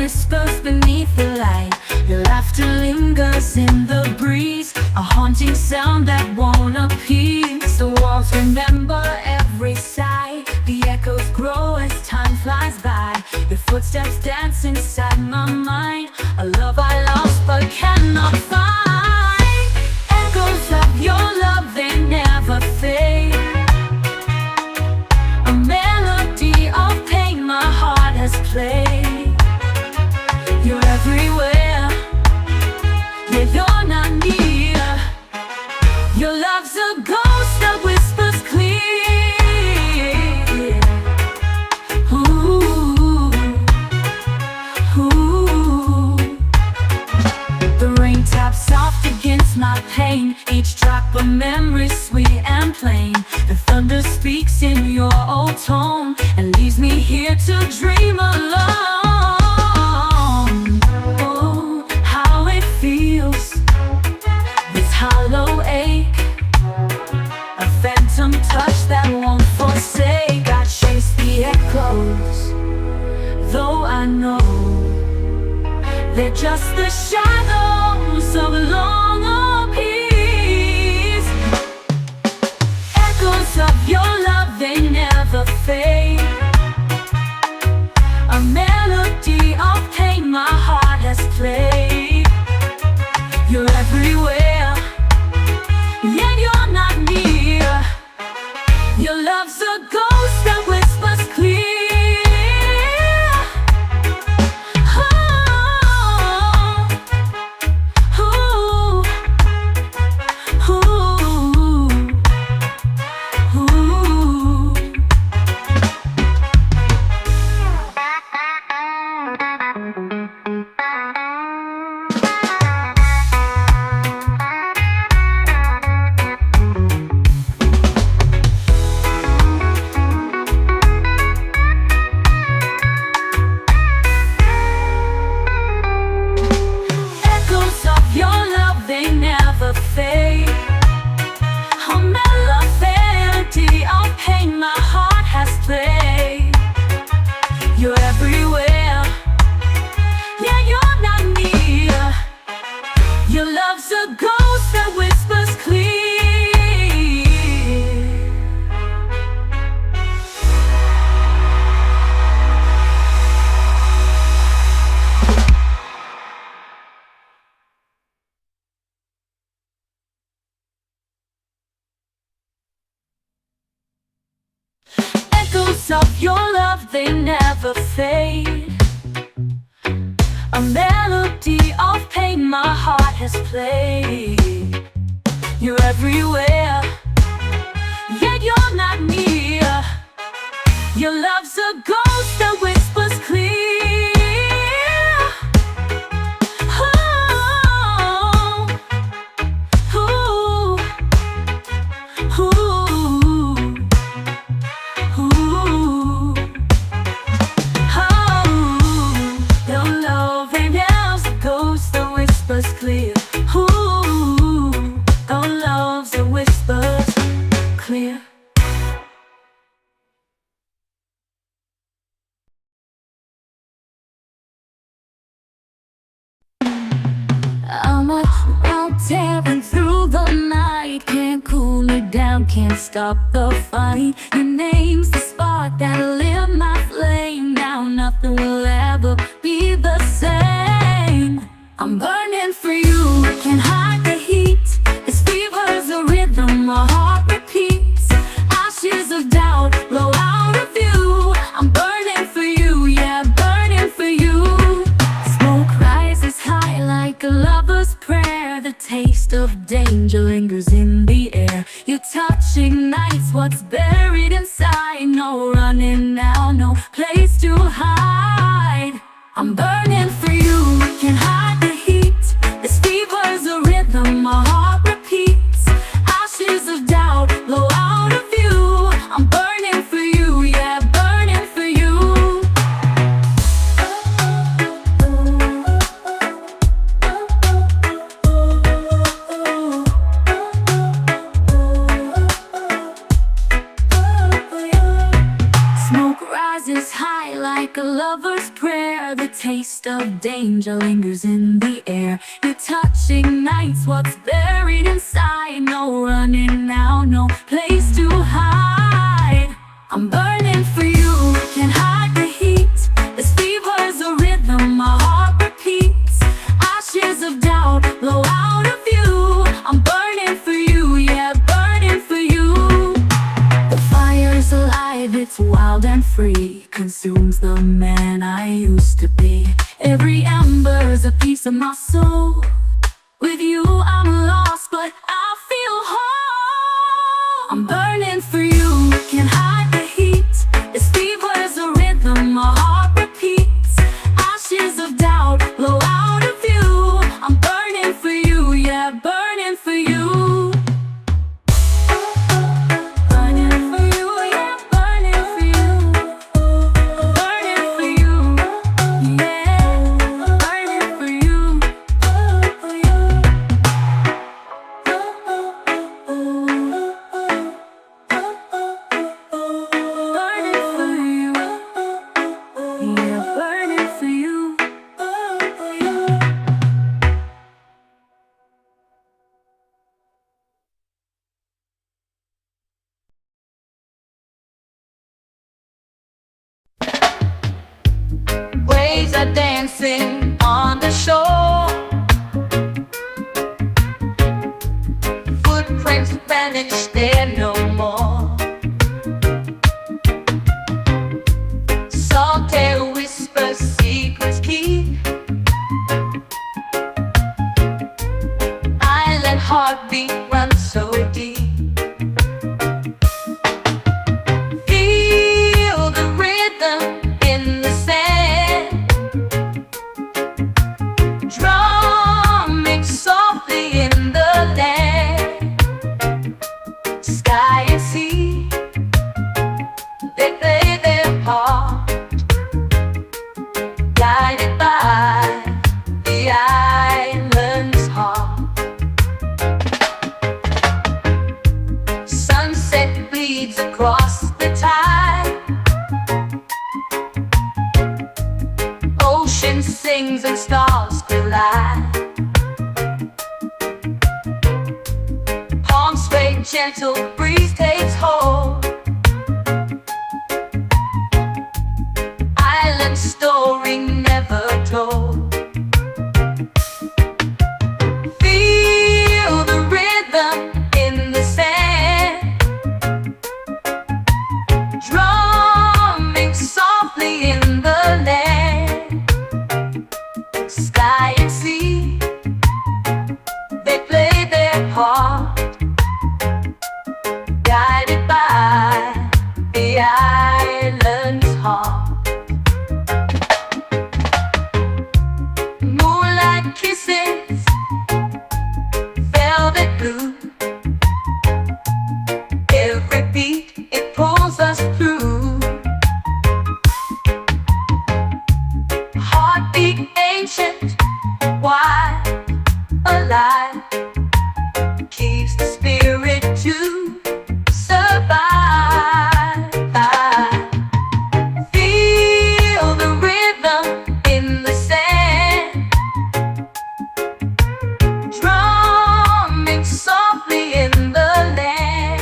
whispers beneath the light. Your laughter lingers in the breeze, a haunting sound that won't appease. The walls remember every sigh, the echoes grow as time flies by. Your footsteps dance inside my mind, a love I lost but cannot find. Echoes of your love, they never fade. A melody of pain my heart has played. You're everywhere, yeah, you're not near. Your love's a ghost that whispers clear. Ooh, ooh. The rain taps soft against my pain, each drop a memory sweet and plain. The thunder speaks in your old tone and leaves me here to dream alone. Oh, how it feels, this hollow ache, a phantom touch that won't forsake. I chase the echoes, though I know they're just the shadows of long peace. Echoes of your love, they never fade. A melody of pain my heart has played. You're everywhere, yet you're not near. Your love's a ghost that whispers clear. Of your love, they never fade. A melody of pain my heart has played. You're everywhere, yet you're not near. Your love's a ghost that whispers clear. Clear. Ooh, our love's a whispers clear. I'm out tearing through the night, can't cool it down, can't stop the fight. Your name's the spark that lit my flame. Now nothing will ever be the same. I'm burning for you, can't hide the heat. This fever's a rhythm, my heart repeats. Ashes of doubt blow out of view. I'm burning for you, yeah, burning for you. Smoke rises high like a lover's prayer. The taste of danger lingers in the air. Your touch ignites what's buried inside. No running now, no place to hide. I'm burning for you, can't hide the heat. This fever's a rhythm, my heart repeats. Ashes of doubt blow out of view. I'm burning for you, yeah, burning for you. Smoke rises high like a lover's prayer. where the taste of danger lingers in the air. Your touch ignites what's buried inside. No running now, no place to hide. I'm burning for you, can't hide the heat. This fever's a rhythm, my heart repeats. Ashes of doubt blow out of view. I'm burning for you, yeah, burning for you. The fire's alive, it's wild and free. Consumes the man I used to be. Every ember's a piece of my soul. With you I'm lost, but I feel whole. I'm burning for you, can't hide the heat. This fever's a rhythm, my heart repeats. Ashes of doubt blow out of view. I'm burning for you, yeah, burning for you. Burning for you, yeah, burning for you. Burning for you, yeah, burning for you. For you. Burning for you, yeah, burning for you. Waves are dancing on the shore. Footprints vanish, they're no more. Solitaire whispers, secrets keep. Island heartbeat runs so deep. Feel the rhythm in the sand, drumming softly in the land. Sky and sea, they play their part, guided by the island's heart. Sunset bleeds across the tide. Ocean sings and stars collide. Palms sway, gentle breeze takes hold. Island story never told. Feel the rhythm in the sand, drumming softly in the land. Sky and sea, they play their part, guided by the island's heart. Moonlight kisses, velvet blue. Every beat, it pulls us through. Heartbeat ancient, wide, alive, keeps the spirit to survive. Feel the rhythm in the sand, drumming softly in the land.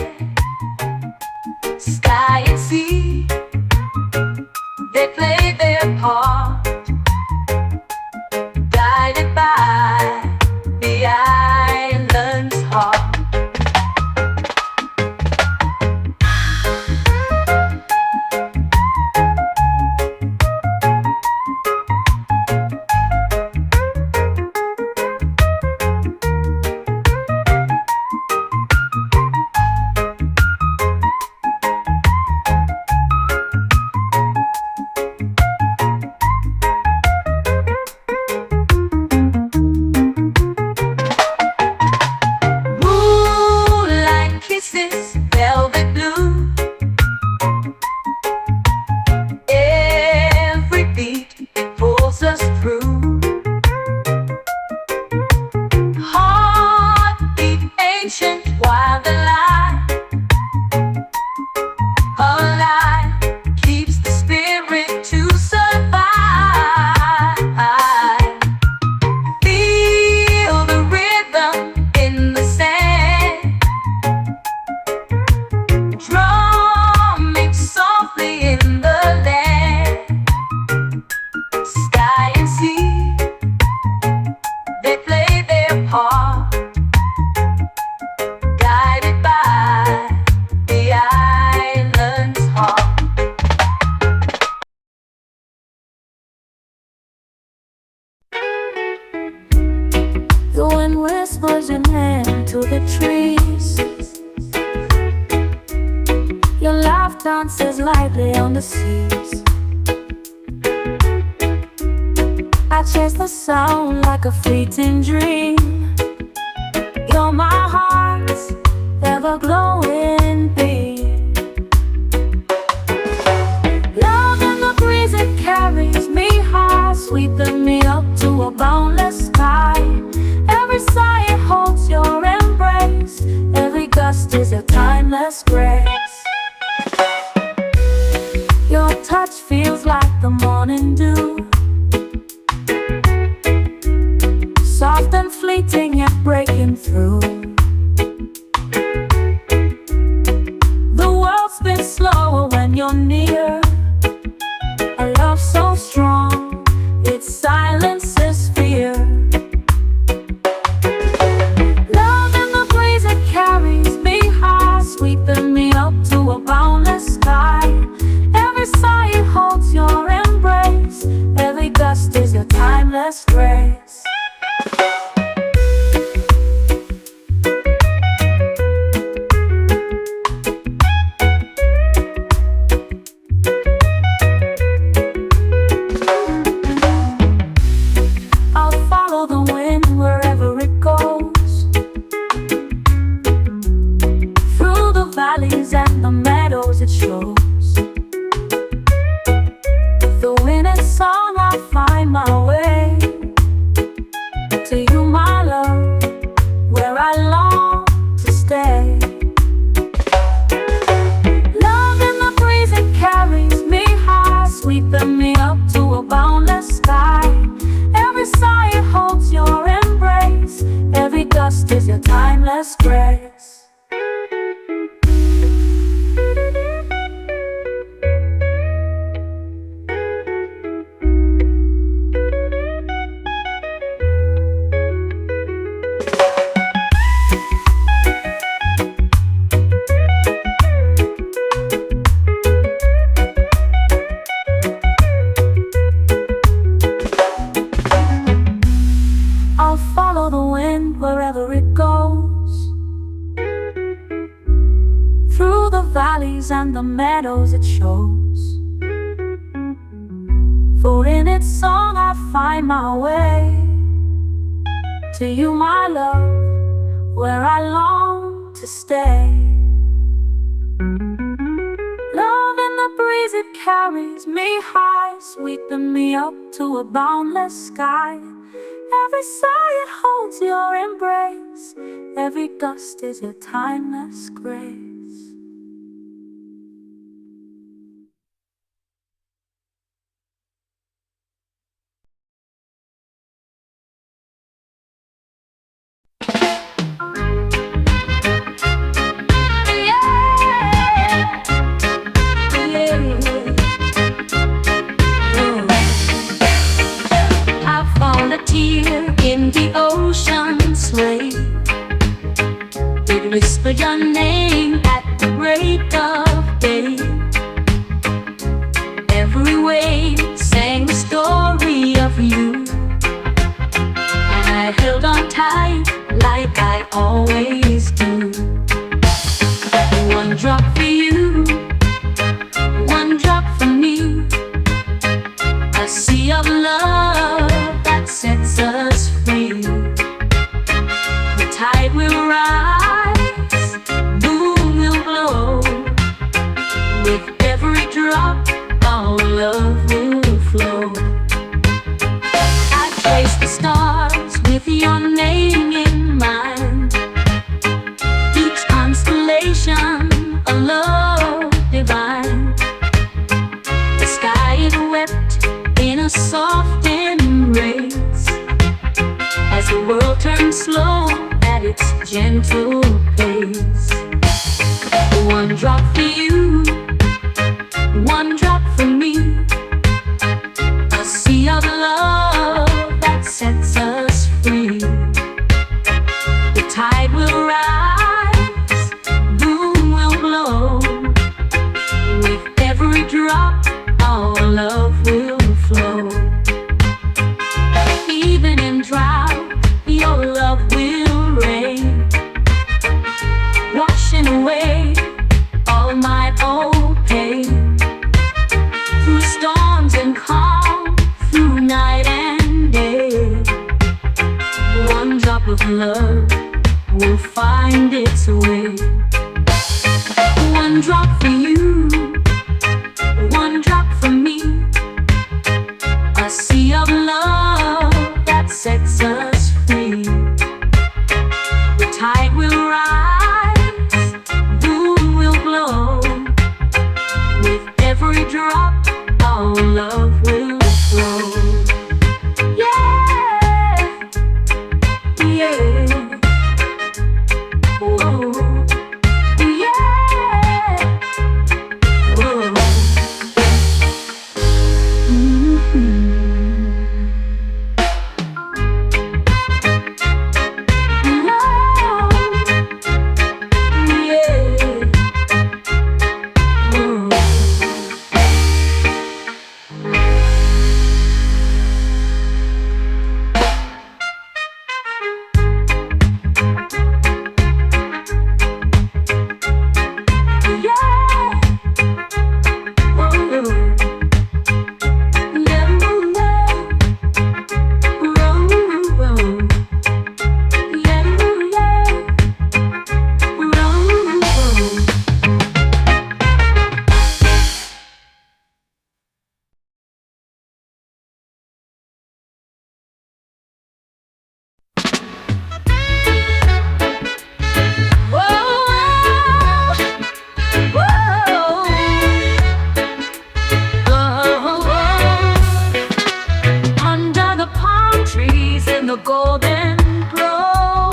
Sky and sea, they play their part, guided by the eye. wind whispers your name to the trees. Your laugh dances lightly on the seas. I chase the sound like a fleeting dream. You're my heart's ever-glowing beam. Love in the breeze, it carries me high, sweeping me up to a boundless sky. Every sigh, it holds your embrace. Every gust is your timeless grace. Your touch feels like the morning dew, soft and fleeting yet breaking through. The world spins slower when you're near. A love so strong, it silences fear. Love in the breeze, it carries me high, sweeping me up to a boundless sky. Every sigh, it holds your embrace. Every gust is your timeless grace. Valleys and the meadows it shows. The wind and song, I find my way to you, my love, where I long to stay. Love in the breeze, it carries me high, sweeping me up to a boundless sky. Every sigh, it holds your embrace. Every gust is your timeless grace. I'll follow the wind wherever it goes, through the valleys and the meadows it shows. For in its song I find my way to you, my love, where I long to stay. Love in the breeze, it carries me high, sweeping me up to a boundless sky. Every sigh, it holds your embrace. Every gust is your timeless grace. In the ocean's way, it whispered your name at the break of day. Every wave sang the story of you, and I held on tight like I always do. One drop for you, one drop for me, a sea of love that sets us free. The tide will rise, moon will glow. With every drop, our love will flow. I trace the stars with your name in mind. Each constellation, a love divine. The sky is wept in a soft embrace, as the world turns slow at its gentle pace. One drop for you, one drop for me, a sea of love that sets us free. The tide will rise, moon will glow. With every drop, our love will flow. Even in drought, your love will love will find its way. One drop for you, one drop for me. A sea of love that sets us free. The tide will rise, the moon will glow. With every drop, our love will flow. Yeah, yeah. Whoa. Yeah. Whoa. The golden glow.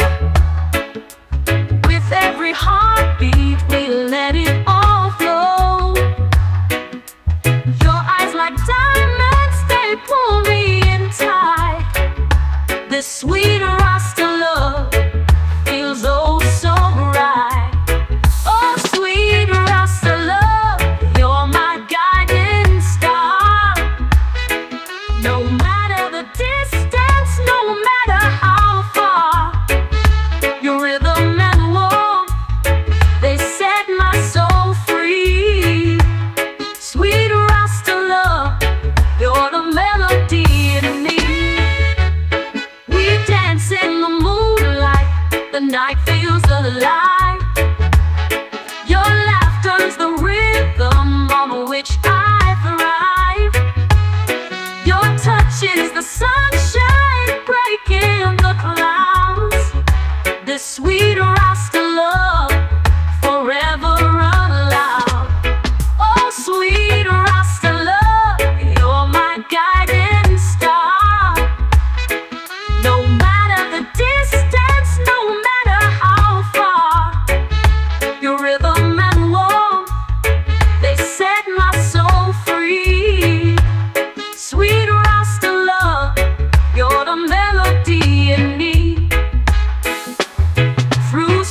With every heartbeat, we let it all flow. Your eyes like diamonds, they pull me in tight. This sweet Rasta love feels oh so right. Oh sweet Rasta love, you're my guiding star. No matter the distance, no matter how far, your rhythm and warmth, they set my soul free. Sweet Rasta love, you're the melody in me. We dance in the moonlight, the night feels alive. Your laughter's the rhythm on which I thrive. Your touch is the sunshine breaking the clouds. This sweet Rasta love forever aloud. Oh sweet Rasta love, you're my guiding star. No matter the distance, no matter how far, your rhythm and warmth, they set my soul free. Sweet Rasta love, you're the melody in me. Through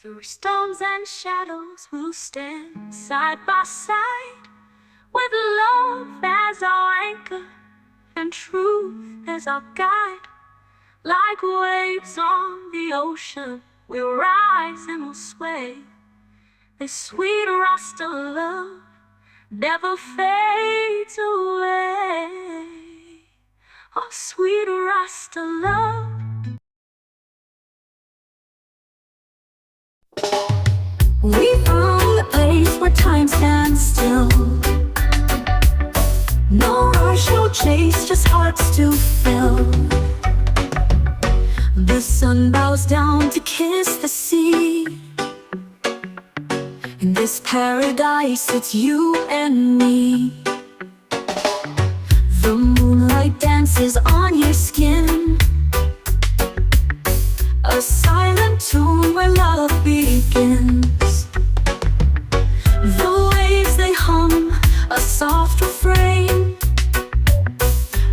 Through storms and shadows we'll stand side by side, with love as our anchor and truth as our guide. Like waves on the ocean, we'll rise and we'll sway. This sweet Rasta love never fades away. Oh, sweet Rasta love. We found the place where time stands still. No rush, no chase, just hearts to fill. The sun bows down to kiss the sea. In this paradise, it's you and me. The moonlight dances on your skin, a silent tune where love begins. The waves they hum, a soft refrain.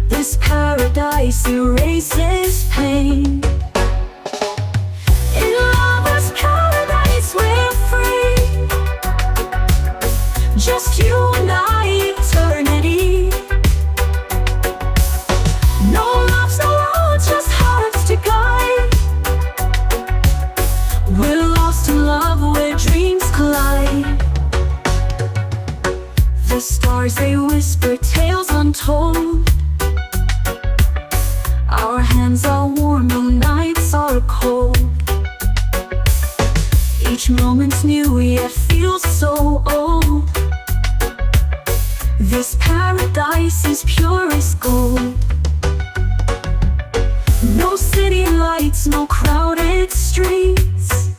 This paradise erases pain. In lover's paradise we're free, just you and I, eternity. No loves, no roads, just hearts to guide. We're lost in love where dreams collide. The stars they whisper tales untold. Our hands are warm, no nights are cold. Each moment's new yet feels so old. This paradise is purest gold. No city lights, no crowded streets,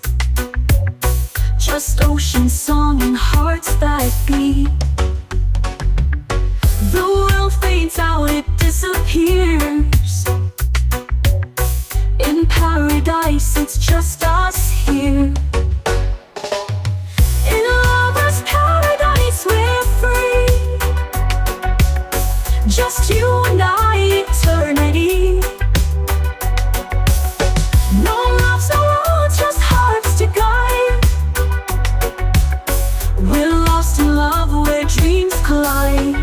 just ocean song and hearts that beat. The world fades out, it disappears. In paradise, it's just us here. In lover's paradise, we're free, just you and I, eternity. No loves, no roads, just hearts to guide. We're lost in love where dreams collide.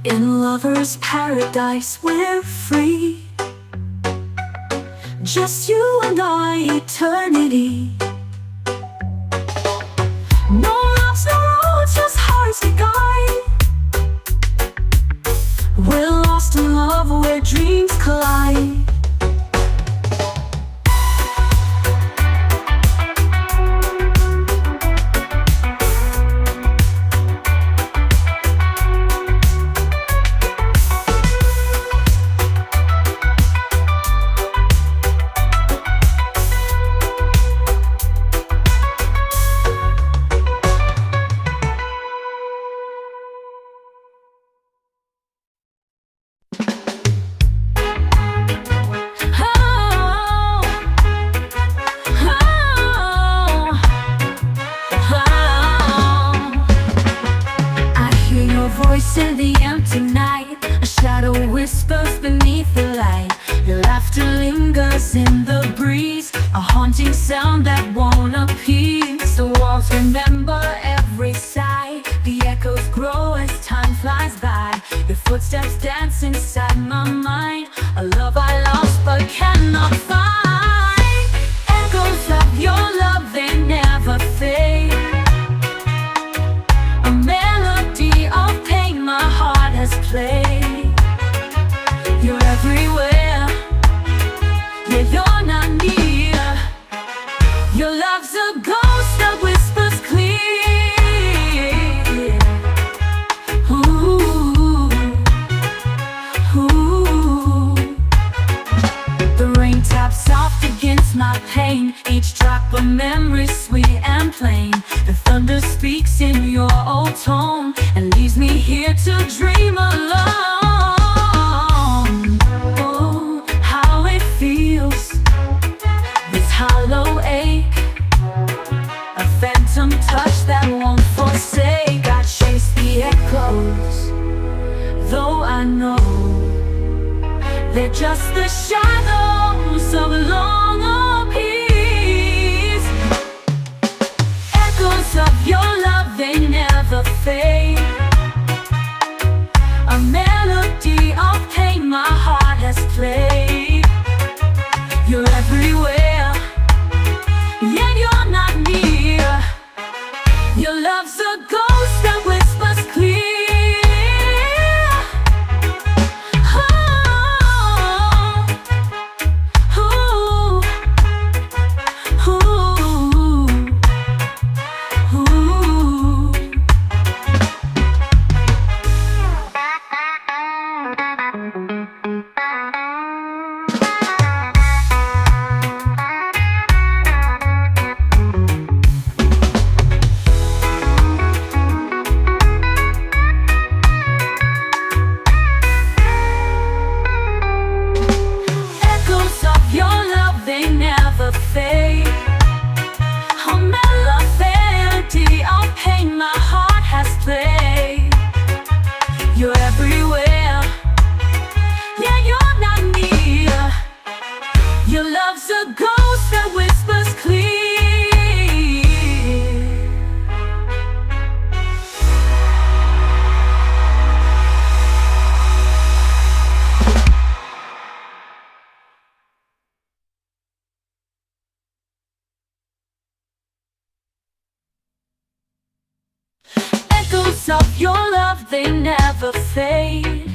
In lover's paradise we're free, just you and I, eternity. No loves, no roads, just hearts to guide. We're lost in love where dreams collide. In the empty night, a shadow whispers beneath the light. Your laughter lingers in the breeze, a haunting sound that won't appease. The walls remember every sigh, the echoes grow as time flies by. Your footsteps dance inside my mind, a love I lost but cannot find. Echoes of your love, they never fade. A melody of pain my heart has played. You're everywhere, yeah, you're not near. Your love's a ghost that whispers clear. Ooh, ooh. The rain taps soft against my pain, each drop a memory sweet and plain. The thunder speaks in your old tone and leaves me here to dream alone. Oh, how it feels, this hollow ache, a phantom touch that won't forsake. They're just the shadows of a long peace. Echoes of your love, they never fade. A melody of pain my heart has played. You're everywhere, yet you're not near. Your love's a ghost that whispers clear. Of your love, they never fade.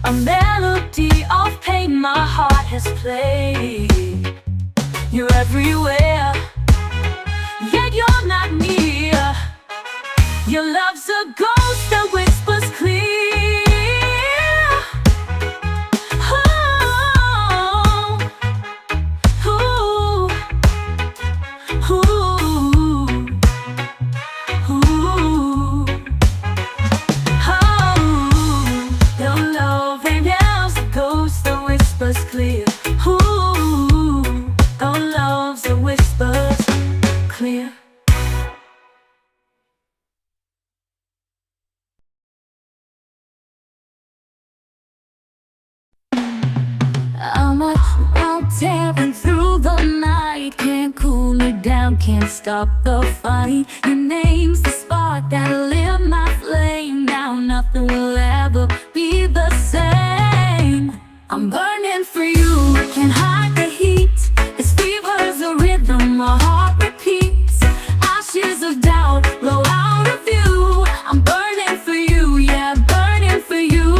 A melody of pain my heart has played. You're everywhere, yet you're not near. Your love's a ghost that whispers clear. Clear. Ooh, our love's a whispers clear. I'm out tearing through the night, can't cool it down, can't stop the fight. Your name's the spark that'll lit my flame. Now nothing will ever be the same. I'm burning for you, can't hide the heat. This fever's a rhythm, my heart repeats. Ashes of doubt blow out of view. I'm burning for you, yeah, burning for you.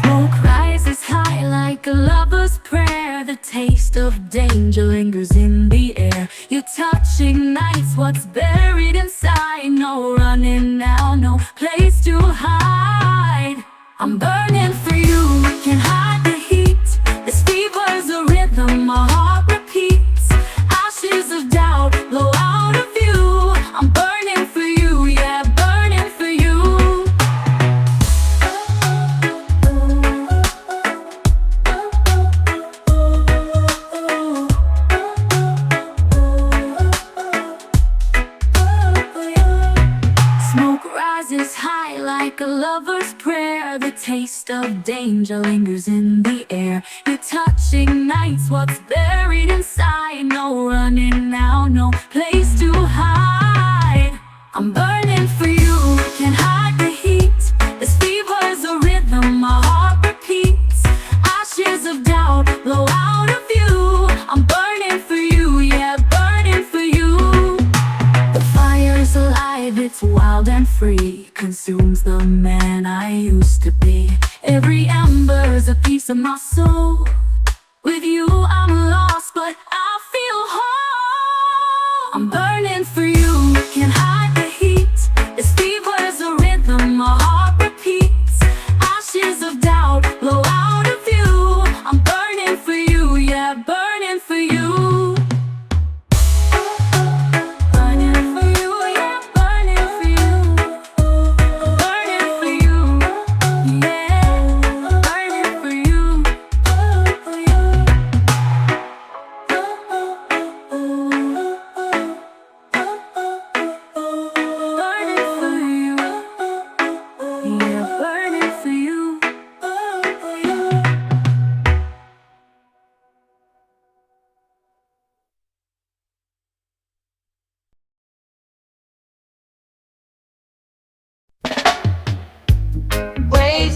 Smoke rises high like a lover's prayer. The taste of danger lingers in the air. Your touch ignites what's buried inside. No running now, no place to hide. I'm burning for you, can't hide the heat. This fever's a rhythm, my heart repeats. Ashes of doubt blow out of view. I'm burning for you, yeah, burning for you. Smoke rises high like a lover's prayer. The taste of danger lingers in the air. Your touch ignites what's buried inside. No running now, no place to hide. I'm burning for you, can't hide the heat. This fever's a rhythm, my heart repeats. Ashes of doubt blow out of view. I'm burning for you, yeah, burning for you. The fire's alive, it's wild and free. Consumes the man I used to be. Every ember's a piece of my soul. With you I'm lost, but I feel whole. I'm burning for you, can't hide the heat. This fever's a rhythm, my heart repeats. Ashes of doubt blow out of view. I'm burning for you, yeah, burning for you.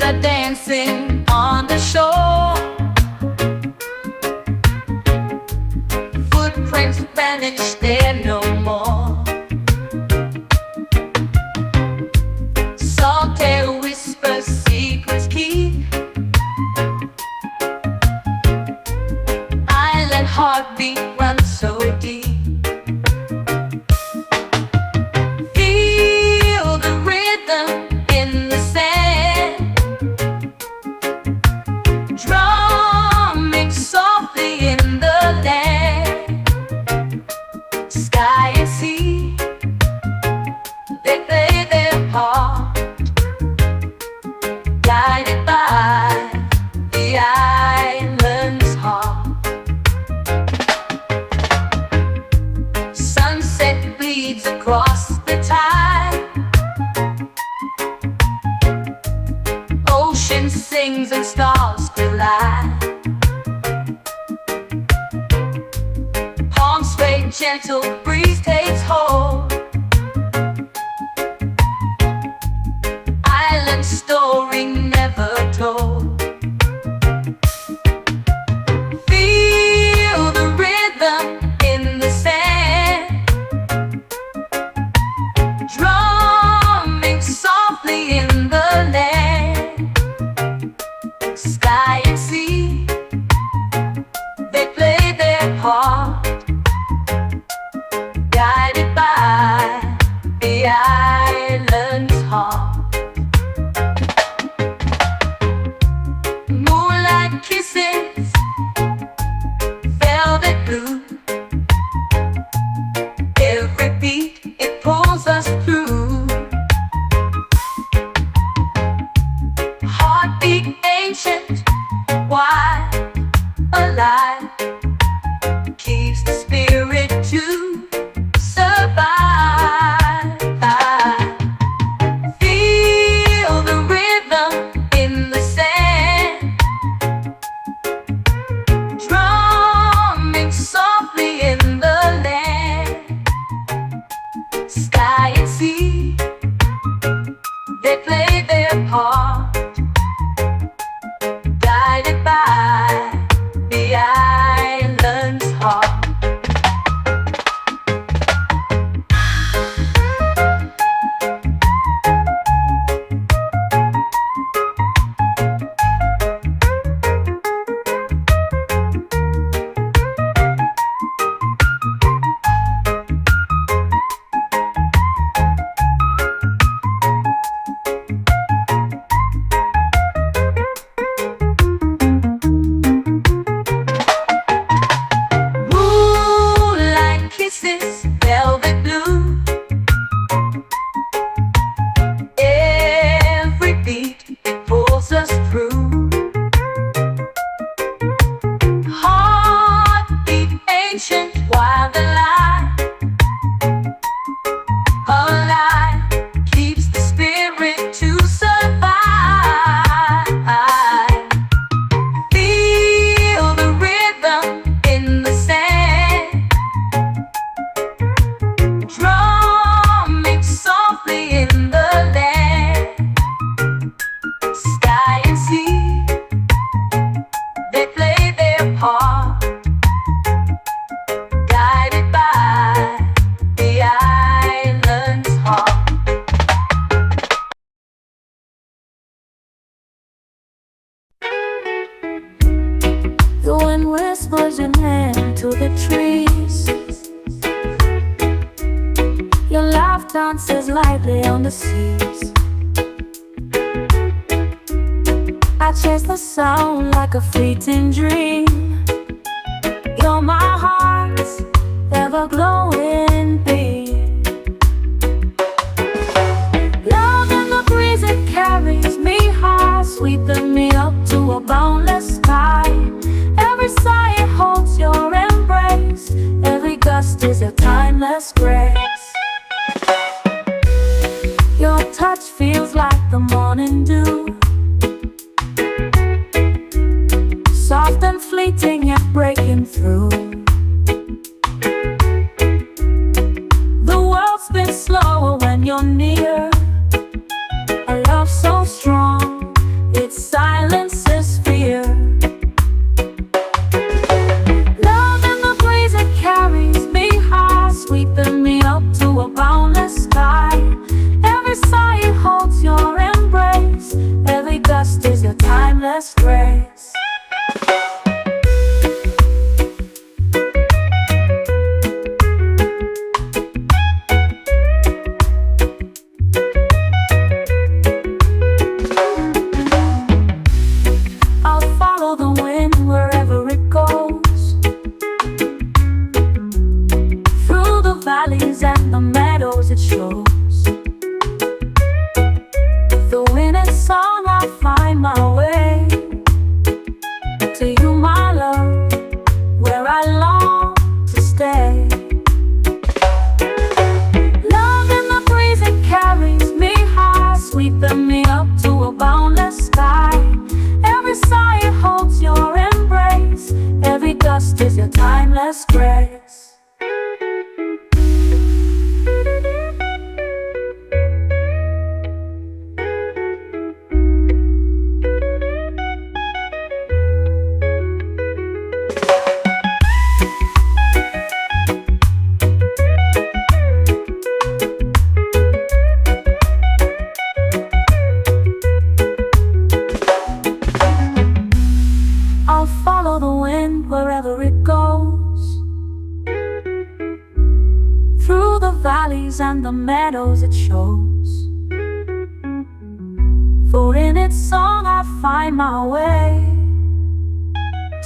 are dancing on the shore. Footprints vanish, they're no more. Solitaire whispers, secrets keep. Island heartbeat runs so deep. Feel the rhythm in the sand, drumming softly in the land. Sky and sea, they play their part, guided by the island's heart. Sunset bleeds across the tide, ocean sings and stars collide. Palms sway, gentle breeze takes hold. Island story never told. Feel the rhythm in the sand, drumming softly in the land. Sky and sea, they play their part, guided by the island's heart. Moonlight kisses, velvet blue. Every beat, it pulls us through. Heartbeat ancient, wide, alive, keeps the spirit to survive. Feel the rhythm in the sand, drumming softly in the land. Sky and sea, they play their part, guided by the island's heart. Moonlight kisses, velvet blue. Every beat, it pulls us through. Heartbeat ancient, wild alive, alive, keeps the spirit to survive. Feel the rhythm in the sand, drumming softly in the land. Sky and sea, they play their part, guided by the island's heart. The wind whispers your name to the trees. Your laugh dances lightly on the seas. I chase the sound like a fleeting dream. You're my heart's ever-glowing beam. Love in the breeze, it carries me high, sweeping me up to a boundless sky. Every sigh, it holds your embrace. Every gust is a timeless grace. Your touch feels like the morning dew, soft and fleeting yet breaking through. where I long to stay. Love in the breeze, it carries me high, sweeping me up to a boundless sky. Every sigh, it holds your embrace. Every gust is your timeless grace. I'll follow the wind wherever it goes, through the valleys and the meadows it shows. For in its song I find my way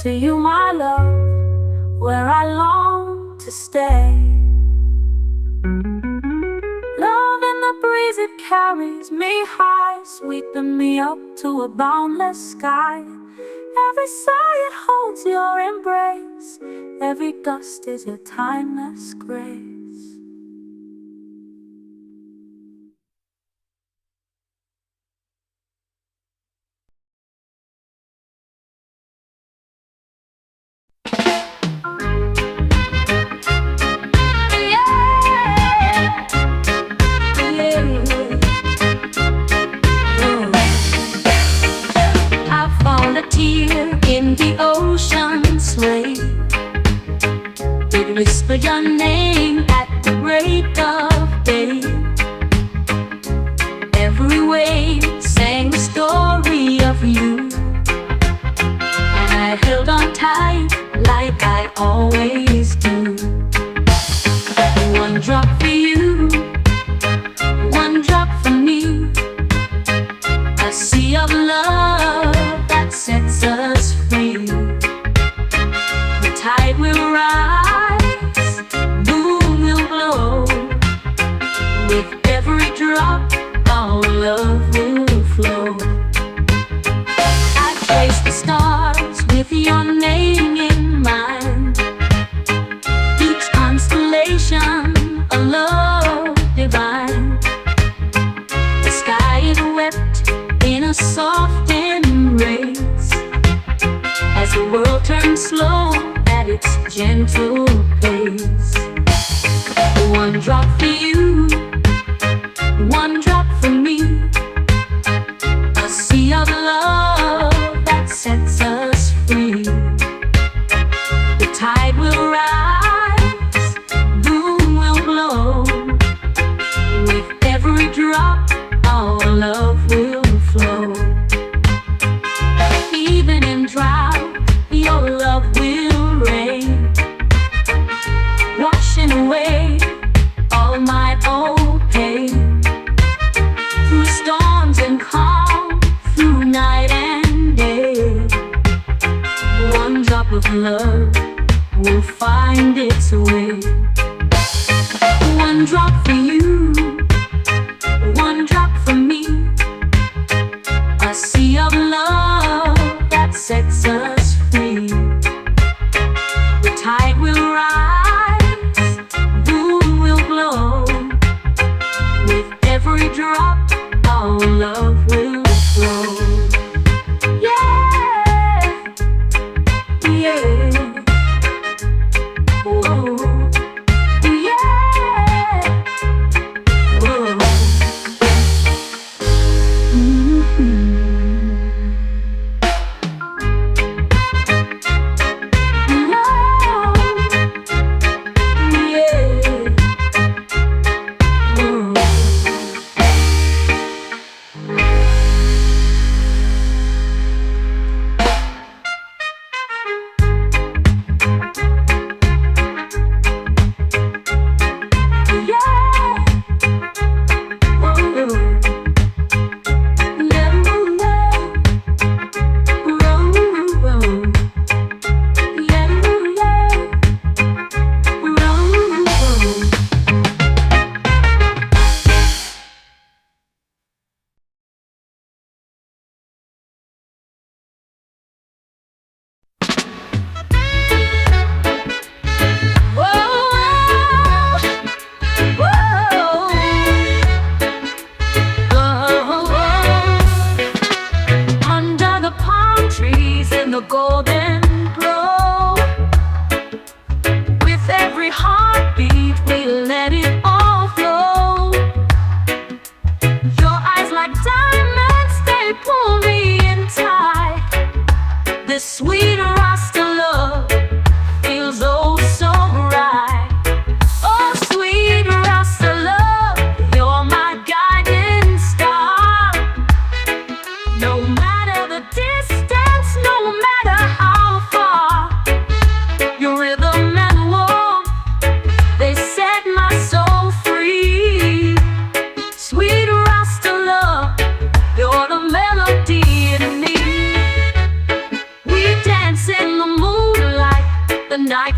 to you, my love, where I long to stay. Love in the breeze, it carries me high, sweeping me up to a boundless sky. Every sigh, it holds your embrace. Every gust is your timeless grace. In the ocean sway, it whispered your name at the break of day. Every wave sang the story of you, and I held on tight like I always do. One drop for you, one drop for me, a sea of love that sets us free. The tide will rise, moon will glow. With every drop, our love will flow. I trace the stars with your name in mind. Each constellation, a love divine. The sky is wept in a soft embrace, as the world turns slow at its gentle pace. One drop for you, one drop for me, a sea of love that sets us free. The tide will rise, moon will glow. With every drop, our love will flow. Even in drought, your love will reign, washing away all my old pain. Through storms and calm, through night and day, one drop of love will find its way. One drop for you, one drop for me, a sea of love that sets us free. The tide will rise, moon will glow. With every drop, our love will flow. Yeah, yeah. Whoa, yeah. Whoa.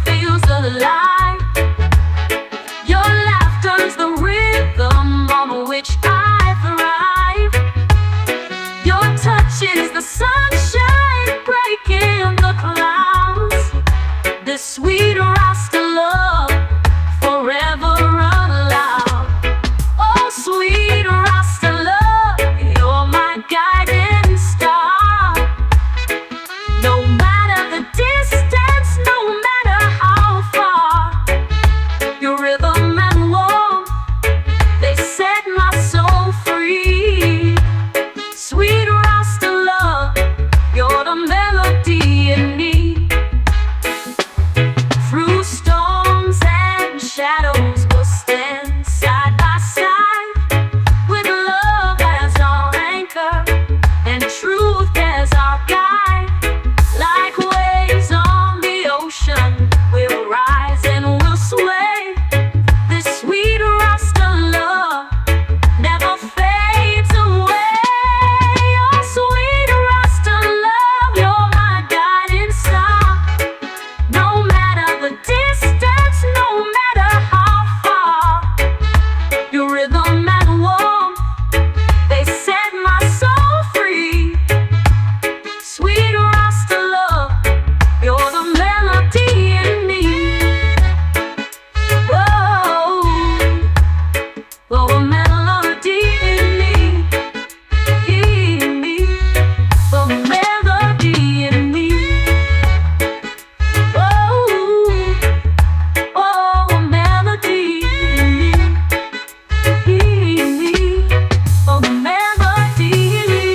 feels alive. Your laughter's the rhythm on which I thrive. Your touch is the sunshine breaking the clouds. This sweet Rasta love forever aloud. Oh, sweet Rasta love, you're my guiding star. No matter the distance, no matter how far, your rhythm and warmth, they set my soul free. Sweet Rasta love, you're the melody in me. Through storms and shadows, we'll stand side by side, with love as our anchor and truth as our guide. Like waves on the ocean, we'll rise and we'll sway. This sweet Rasta love never fades away. Oh, sweet Rasta love, you're my guiding star. No matter the distance, no matter how far, your rhythm and warmth, they set my soul free. Sweet Rasta love, you're the melody in me. Whoa, oh, a melody in me, oh, a melody in me. Whoa, oh, a melody in me, oh, a melody in me.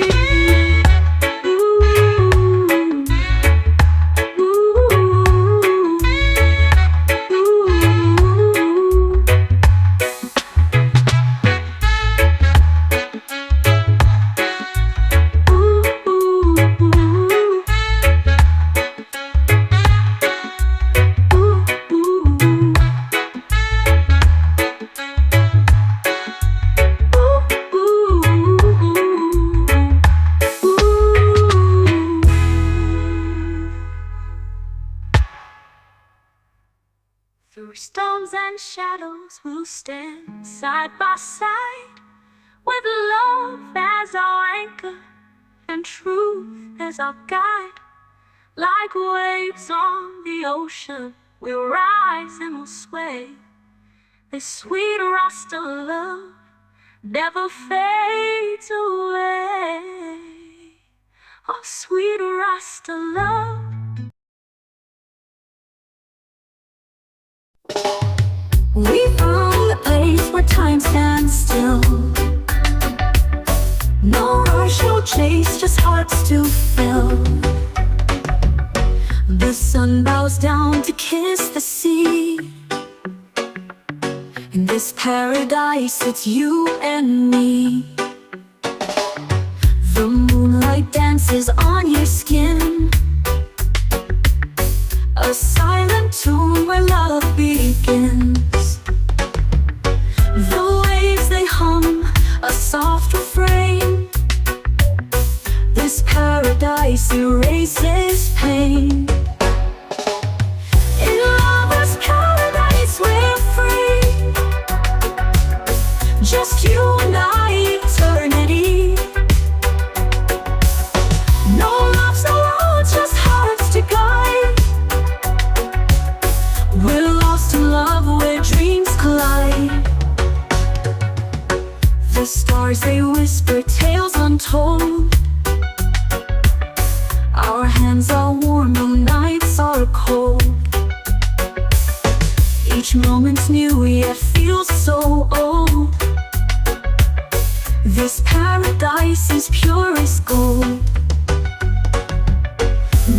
Through storms and shadows, we'll stand side by side, with love as our anchor and truth as our guide. Like waves on the ocean, we'll rise and we'll sway. This sweet Rasta love never fades away. Oh, sweet Rasta love. We found a place where time stands still. No rush, no chase, just hearts to fill. The sun bows down to kiss the sea. In this paradise, it's you and me. The moonlight dances on your skin, a silent tune where love begins. The waves, they hum a soft refrain. This paradise erases pain. In lover's paradise, we're free. Just you and I, eternity. No loves, no roads, just hearts to guide. We're lost in love where dreams collide. The stars, they whisper tales untold. Our hands are warm, no nights are cold. Each moment's new, yet feels so old. This paradise is pure as gold.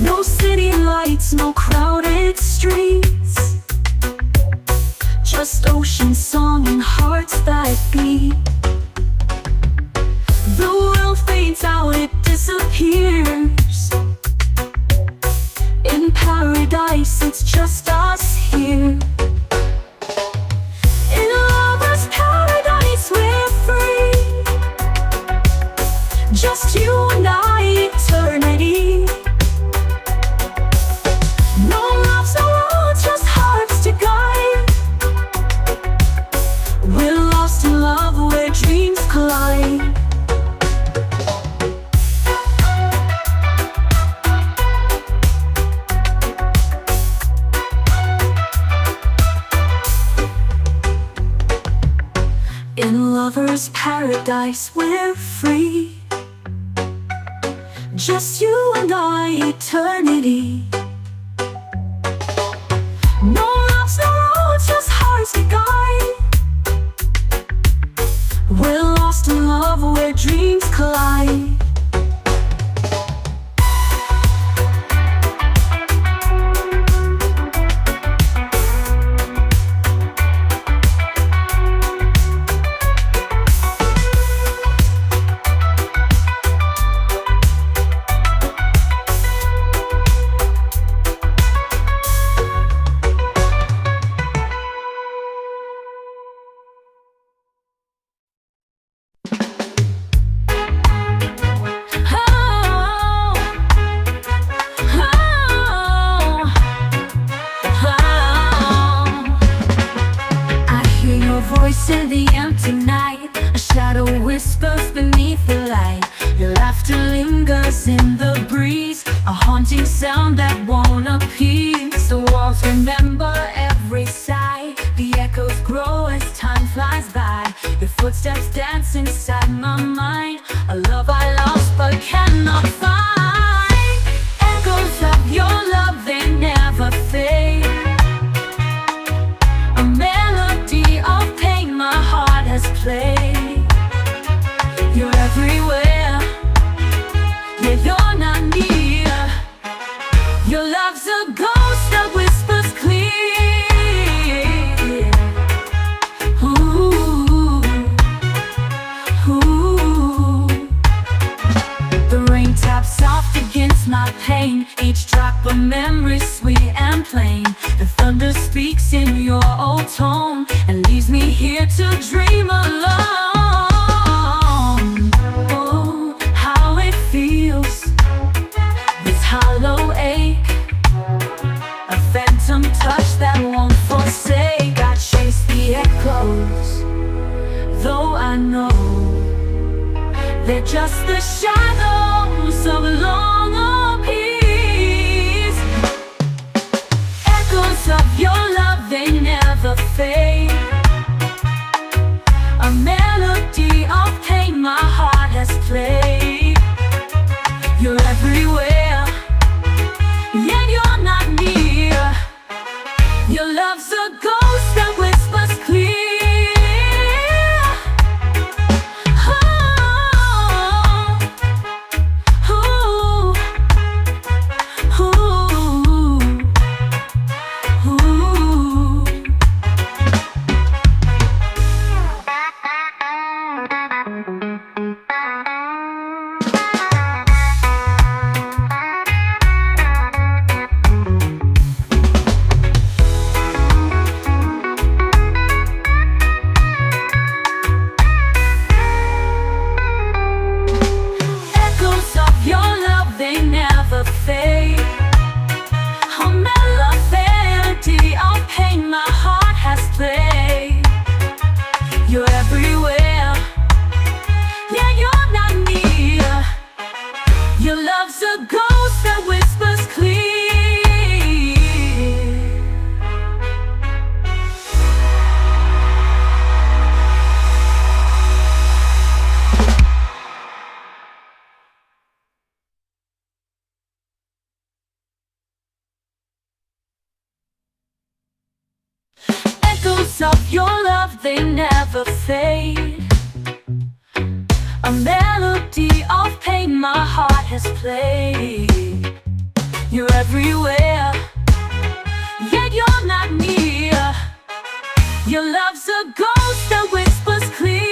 No city lights, no crowded streets, just ocean song and hearts that beat. The world fades out, it disappears. In paradise, it's just us here. In lover's paradise, we're free. Just you and I, eternity. No loves, no roads, just lover's paradise, we're free. Just you and I, eternity. No loves, no roads, just hearts that guide. We're lost in love where dreams collide. In the empty night, a shadow whispers beneath the light. Your laughter lingers in the breeze, a haunting sound that won't appease. The walls remember every sigh, the echoes grow as time flies by. Your footsteps dance inside my mind, a love I lost but cannot find. Echoes of your love, they never fade. A melody of pain my heart has played. You're everywhere, yet you're not near. Your love's a ghost that whispers clear. Ooh, ooh. The rain taps soft against my pain, each drop a memory sweet and plain. The thunder speaks in your old tone and leaves me here to dream alone. Oh, how it feels, this hollow ache, a phantom touch that won't forsake. I chase the echoes, though I know they're just the shadows of long peace. Echoes of your love, they never fade. A melody of pain my heart has played. You're everywhere, yet you're not near. Your love's a ghost that whispers clear. Of your love, they never fade. A melody of pain my heart has played. You're everywhere, yet you're not near. Your love's a ghost that whispers clear.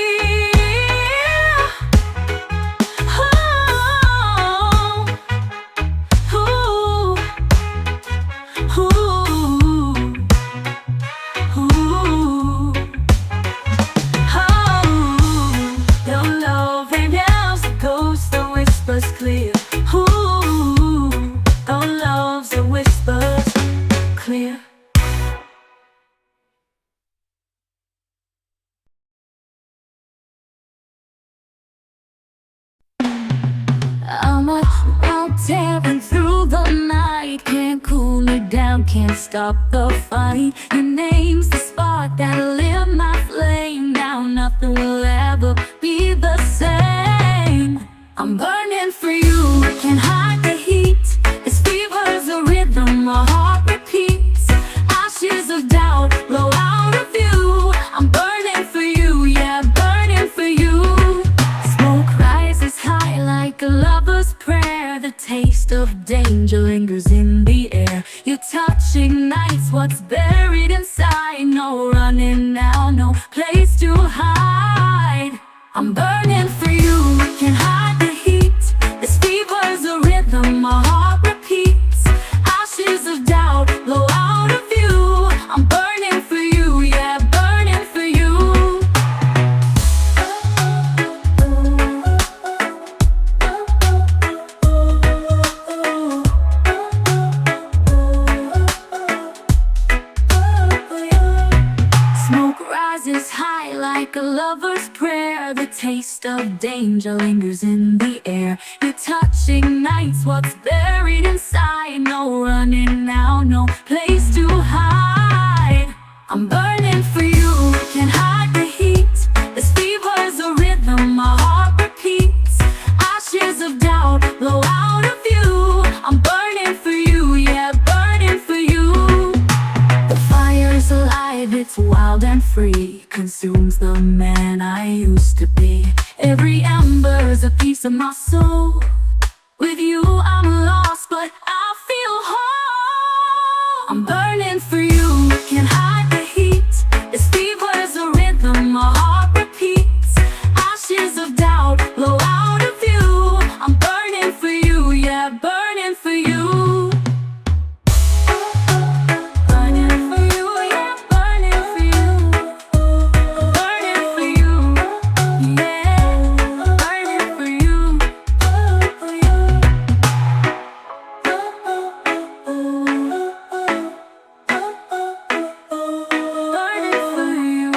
Clear. Ooh, our love's a whispers clear. I'm out tearing through the night, can't cool it down, can't stop the fight. Your name's the spark that'll lit my flame. Now nothing will ever rises high like a lover's prayer. The taste of danger lingers in the air. Your touch ignites what's buried inside. No running now, no place to hide. I'm burning for you, can't hide the heat. This fever's a rhythm, my heart repeats. Ashes of doubt blow out of view. I'm burning for you, yeah, burning for you. The fire's alive, it's wild and free. Consumes the man I used to be. Every ember's a piece of my soul. With you I'm lost, but I feel whole. I'm burning for you, can't hide the heat. This fever's a rhythm, my heart repeats. Ashes of doubt blow out of view. I'm burning for you, yeah, burning for you. Burning for you, yeah, burning for you. Burning for you, yeah, burning for you. For you. Burning for you,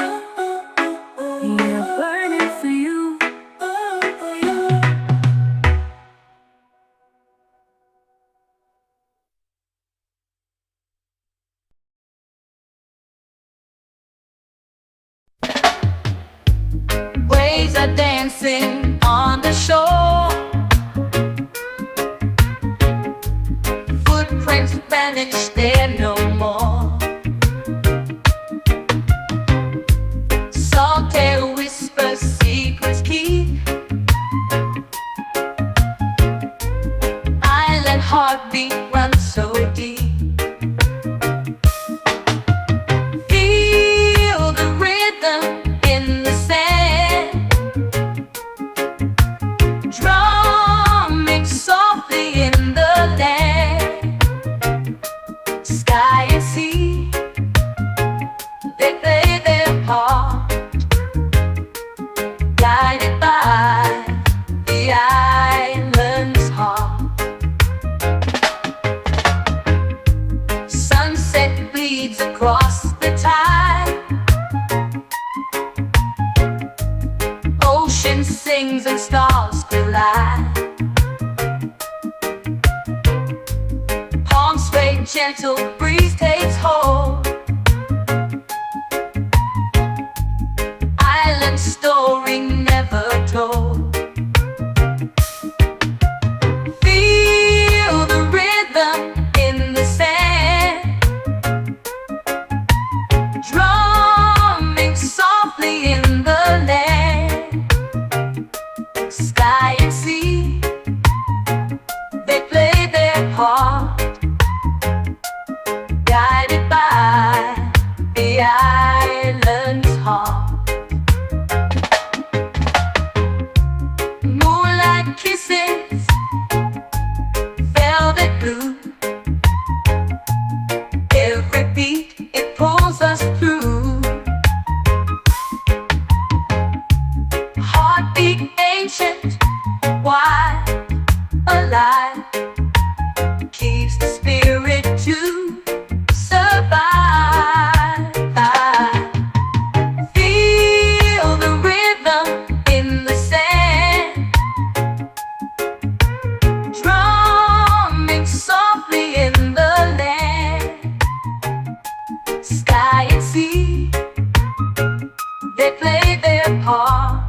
yeah, burning for you. Waves are dancing on the shore. Footprints vanish, they're no more. Salt air whispers, secrets keep. Island heartbeat runs so deep. Feel the rhythm in the sand, drumming softly in the land. Sky and sea, they play their part, guided by the island's heart. Sunset bleeds across the tide. Ocean sings and stars collide. Palms sway, gentle breeze takes hold. Island story never told. Feel the rhythm in the sand, drumming softly in the land. Sky and sea, they play their part, guided by the island's heart. Moonlight kisses, velvet blue. Every beat, it pulls us through. Heartbeat ancient, wide, alive, keeps the spirit to survive. Feel the rhythm in the sand, drumming softly in the land. Sky and sea, they play their part,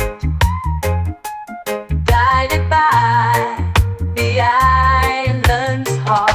guided by the island's heart.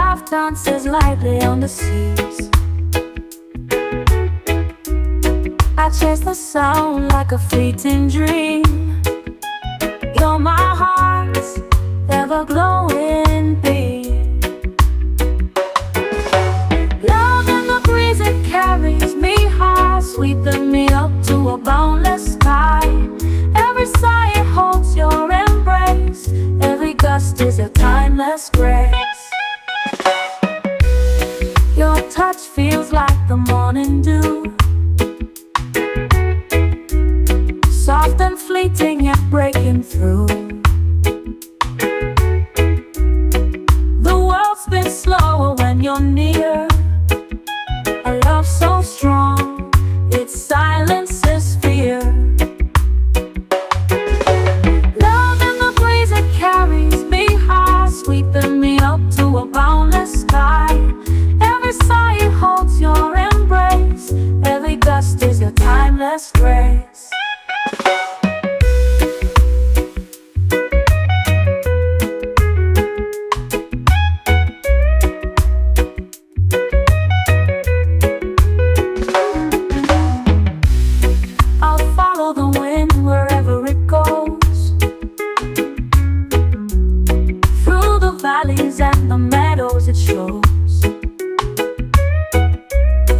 laugh dances lightly on the seas. I chase the sound like a fleeting dream. You're my heart's ever-glowing beam. Love in the breeze, it carries me high, sweeping me up to a boundless sky. Every sigh, it holds your embrace. Every gust is a timeless grace. Your touch feels like the morning dew, soft and fleeting yet breaking through. The world spins slower when you're near. A love so strong, it silences fear. Love in the breeze, it carries me high, sweeping me up to a boundless sky. Every sigh, it holds your embrace. Every gust is your timeless grace. Valleys and the meadows it shows.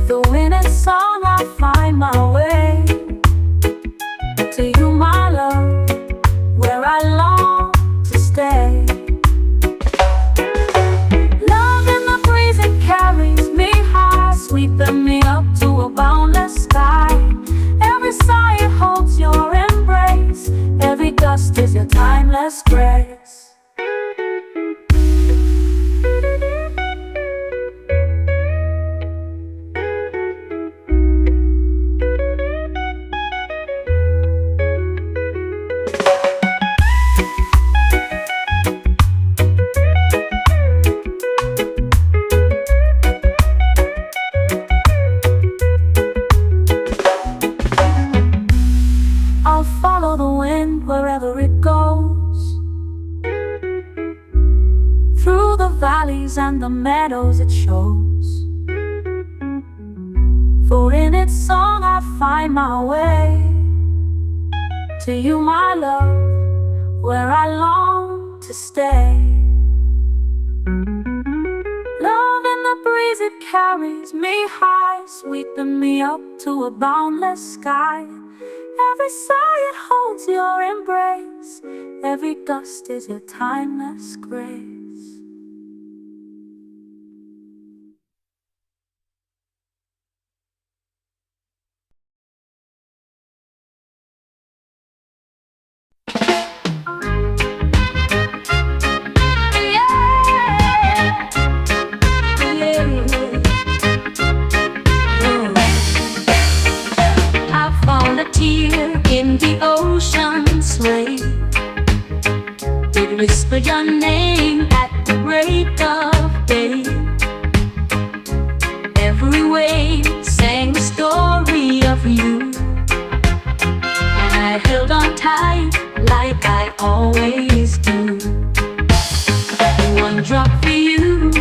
The wind and song, I find my way to you, my love, where I long to stay. Love in the breeze, it carries me high, sweeping me up to a boundless sky. Every sigh, it holds your embrace. Every gust is your timeless grace. I'll follow the wind wherever it goes, through the valleys and the meadows it shows. For in its song I find my way to you, my love, where I long to stay. Love in the breeze, it carries me high, sweeping me up to a boundless sky. Every sigh, it holds your embrace. Every gust is your timeless grace. In the ocean's wave, it whispered your name at the break of day. Every wave sang the story of you, and I held on tight like I always do. One drop for you,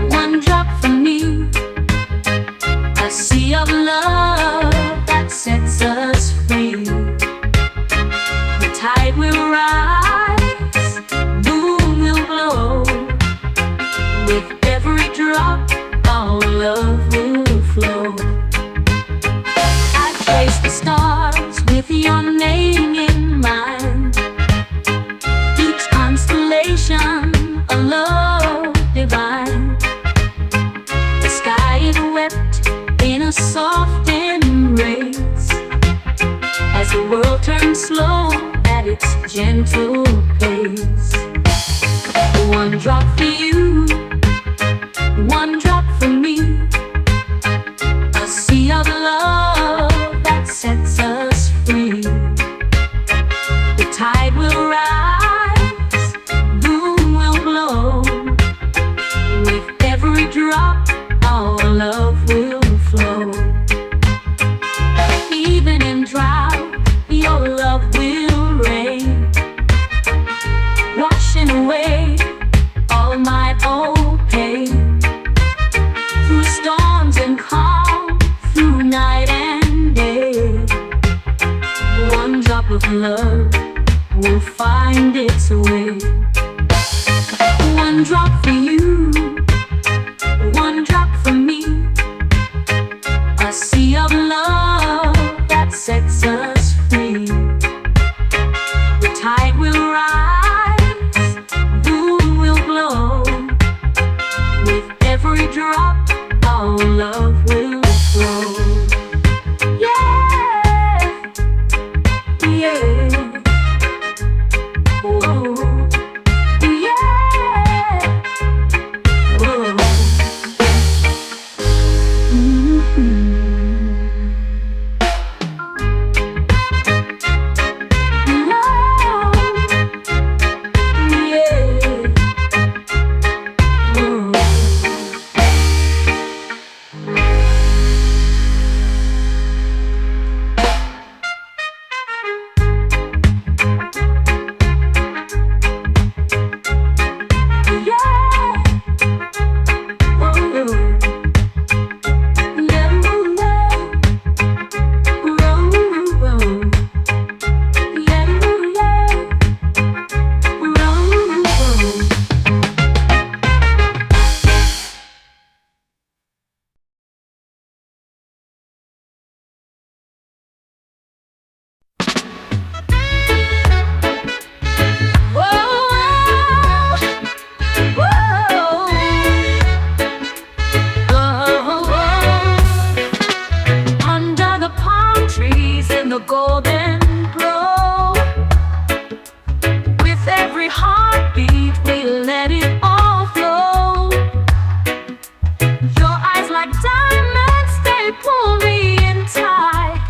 one drop for me, a sea of love that sets us free. The tide will rise, moon will glow. With every drop, our love will flow. I trace the stars with your name in mind. Each constellation, a love divine. The sky is wept in a soft embrace, as the world turns slow at its gentle pace. One drop for you, one drop for me, a sea of love that sets us free. The tide will rise, moon will glow. With every drop, our love will flow. Even in drought, your love will reign, washing away all my old drop, our love will flow. Yeah, yeah. Whoa. Yeah. Whoa. The golden glow, with every heartbeat we let it all flow. Your eyes like diamonds, they pull me in tight.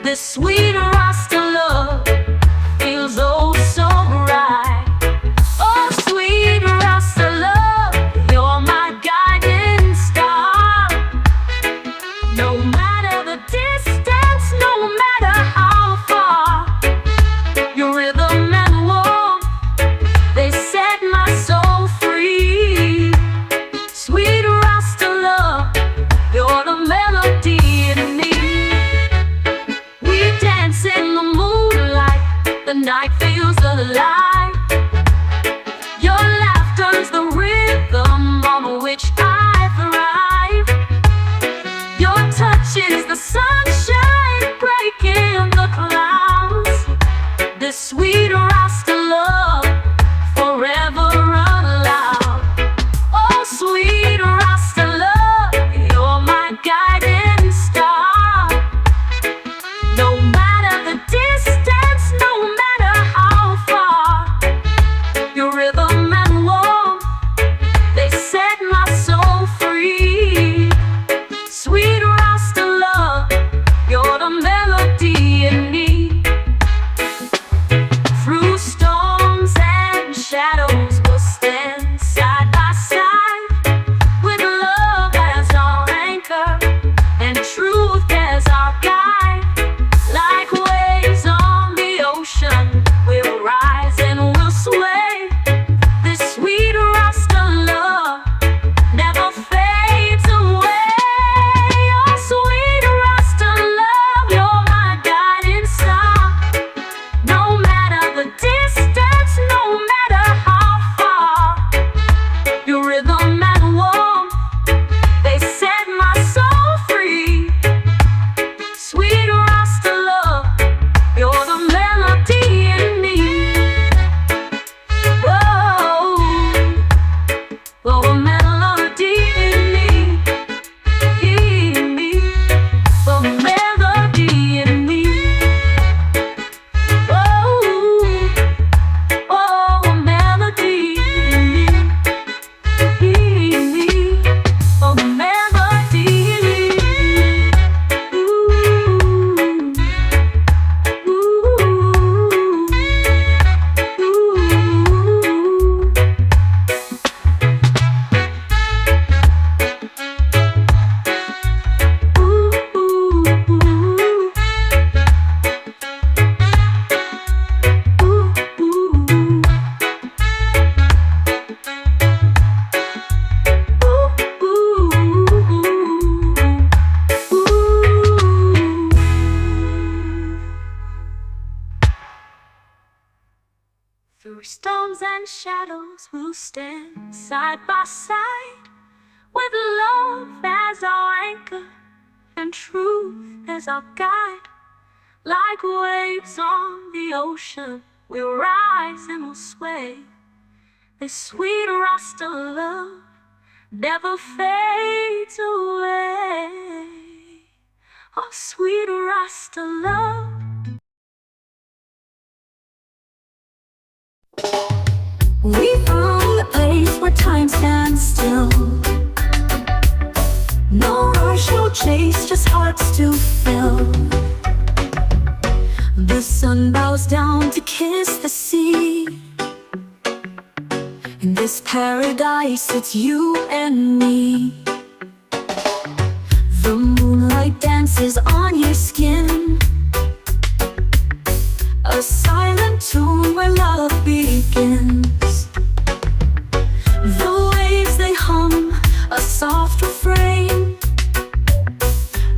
This sweet Rasta love feels oh so right. Oh sweet Rasta love, you're my guiding star. No matter the distance, no matter how far, your rhythm and warmth, they set my soul free. Sweet Rasta love, you're the melody in me. We dance in the moonlight, the night feels alive. Your laughter's the rhythm on which I thrive. Your touch is the sunshine breaking the clouds. This sweet Rasta love forever alive. Oh sweet Rasta love, you're my guiding star. No matter the distance, no matter how far, your rhythm and warmth, they set my soul free. Sweet Rasta love, you're the melody in me. Through storms and shadows, we'll stand side by side, with love as our anchor and truth as our guide. Like waves on the ocean, we'll rise and we'll sway. This sweet Rasta love never fades away. Oh sweet Rasta love, you're my guiding star. No matter the distance, no matter how far, your rhythm and warmth, they set my soul free. Sweet Rasta love, you're the melody in me. Whoa, oh, a melody in me, oh, a melody in me. Whoa, oh, a melody in me, oh, a melody in me. Ooh, through storms and shadows, we'll stand side by side, with love as our anchor and truth as our guide. Like waves on the ocean, we'll rise and we'll sway. This sweet Rasta love never fades away. Oh, sweet Rasta love. We found a place where time stands still. No rush, no chase, just hearts to fill. The sun bows down to kiss the sea. In this paradise, it's you and me. The moonlight dances on your skin, a silent tune where love begins. The waves, they hum a soft refrain.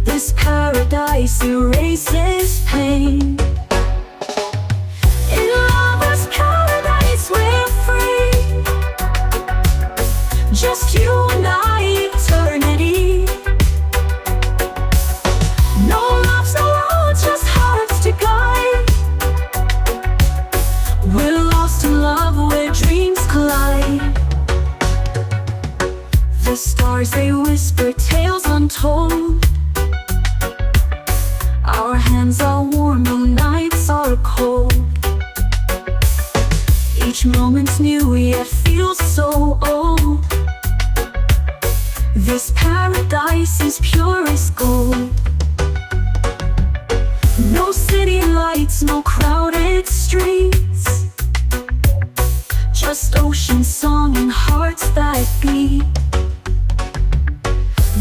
This paradise erases pain. In lover's paradise, we're free. Just you and I, eternity. No loves, no roads, just hearts to guide. We're lost in love where dreams collide. The stars, they whisper tales untold. Our hands are warm, no nights are cold. Each moment's new, yet feels so old. This paradise is pure as gold. No city lights, no crowded streets, just ocean song and hearts that beat.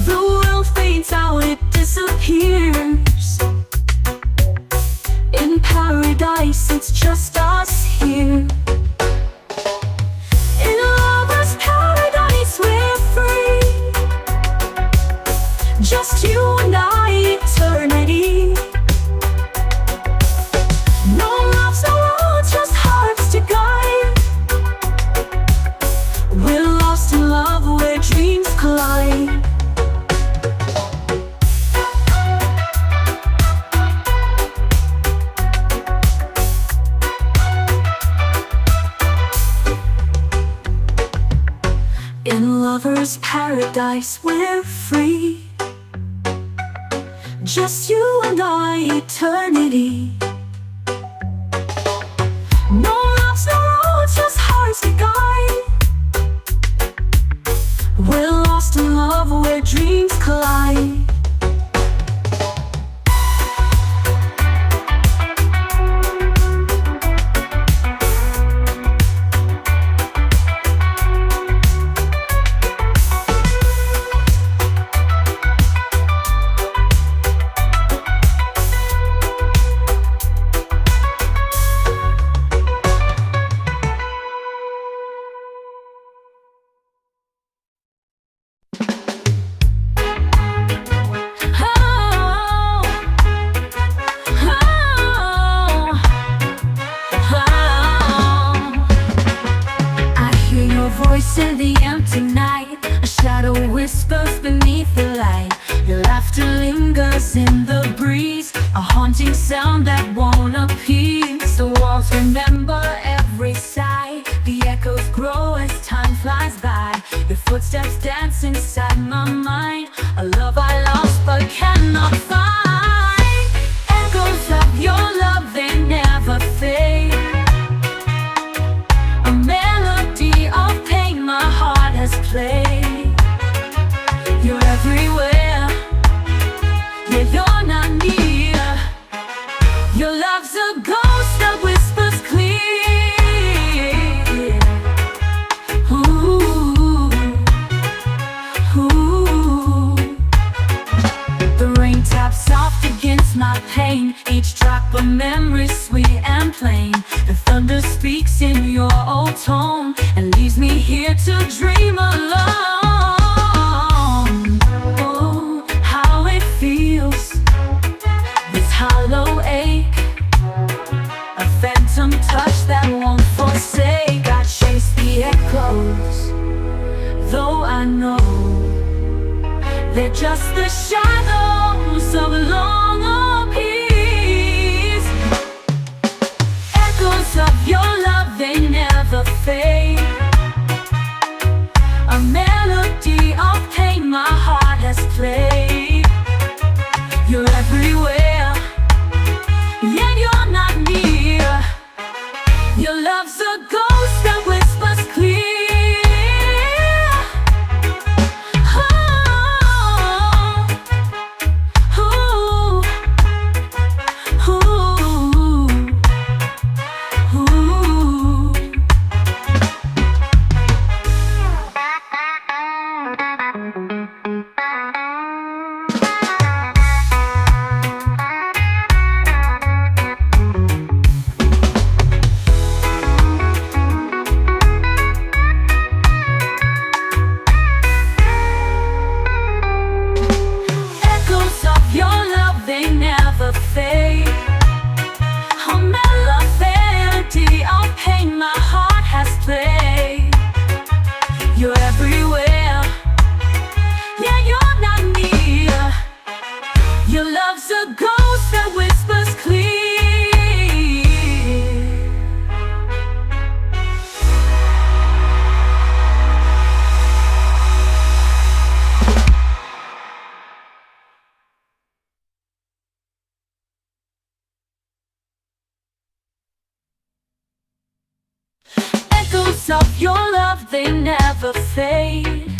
The world fades out, it disappears. In paradise, it's just us here. In lover's paradise, we're free. Just you and I, eternity. No loves, no roads, just hearts to guide. We're lost in love where dreams collide. In lover's paradise, we're free. Just you and I, eternity. No loves, no roads, just hearts to guide. We're lost in love where dreams collide. In the empty night, a shadow whispers beneath the light. Your laughter lingers in the breeze, a haunting sound that won't appease. The walls remember every sigh, the echoes grow as time flies by. Your footsteps dance inside my mind, a love I lost but cannot find. Echoes of your love, they never fade. A melody of pain my heart has played. You're everywhere, yet you're not near. Your love's a ghost that whispers clear. Ooh, ooh. The rain taps soft against my pain, each drop a memory sweet and plain. The thunder speaks in your old tone and leaves me here to dream alone. Oh, how it feels, this hollow ache, a phantom touch that won't forsake. I chase the echoes, though I know they're just the shadows of long peace. Echoes of your love, they never fade. A melody of your love, they never fade.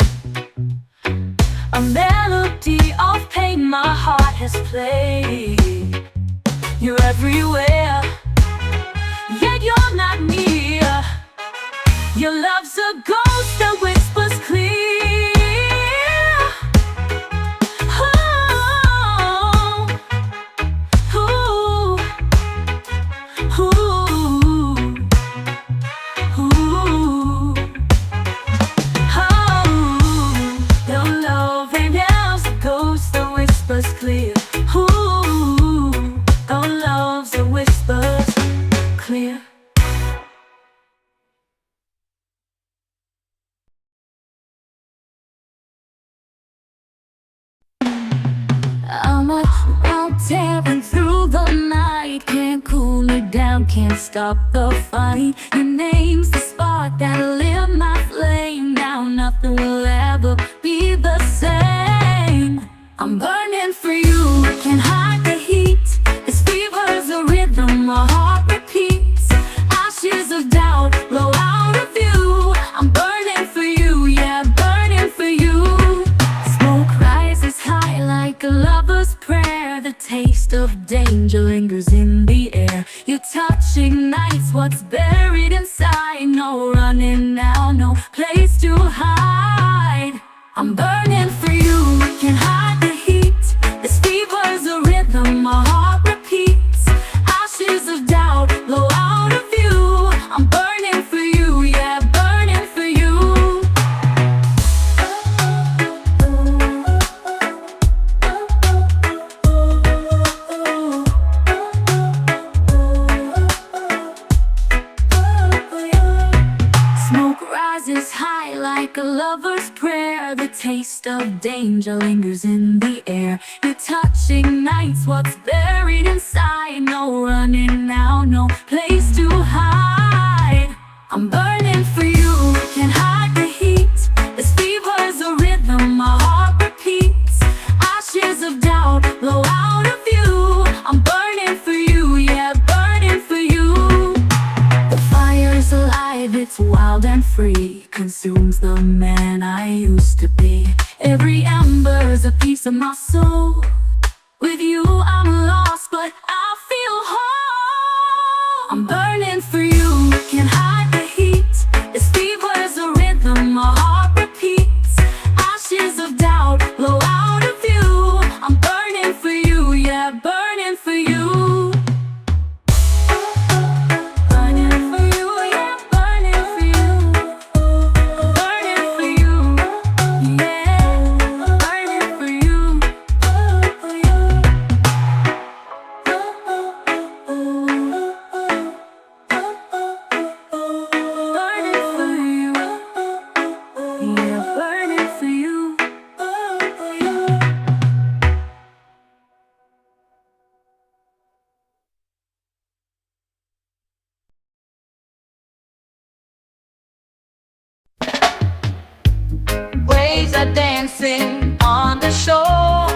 A melody of pain my heart has played. You're everywhere, yet you're not near. Your love's a ghost that whispers clear. Oh, ooh, ooh, ooh. Oh, your love ain't else a ghost that whispers clear. Ooh, your love's a whispers clear. I'm out tearing through the night, can't cool it down, can't stop the fight. Your name's the spark that lit my flame. Now nothing will ever be the same. I'm burning for you, can't hide the heat. This fever's a rhythm my heart repeats. Ashes of doubt blow out of view. I'm burning for you, yeah, burning for you. Smoke rises high like a lover's prayer. The taste of danger lingers in the air. Your touch ignites what's buried inside. No running now, no place to hide. I'm burning for you, can't hide the heat. This fever's a rhythm my heart repeats. Ashes of doubt blow out of view. I'm burning for you, yeah, burning for you. Smoke rises high like a lover's prayer. The taste of danger lingers in the air. Your touch ignites what's buried inside. No running now, no place to hide. I'm burning for you, can't hide the heat. This fever's a rhythm my heart repeats. Ashes of doubt blow out of view. I'm burning for you, yeah, burning for you. The fire's alive, it's wild and free. Consumes the man I used to be. Every ember's a piece of my soul. With you I'm lost, but I feel whole. I'm burning for you, can't hide the heat. This fever's a rhythm my heart repeats. Ashes of doubt blow out of view. I'm burning for you, yeah, burning for you. Burning for you, yeah, burning for you. Burning for you, yeah, burning for you. Burning for you, yeah, burning for you. Waves are dancing on the shore.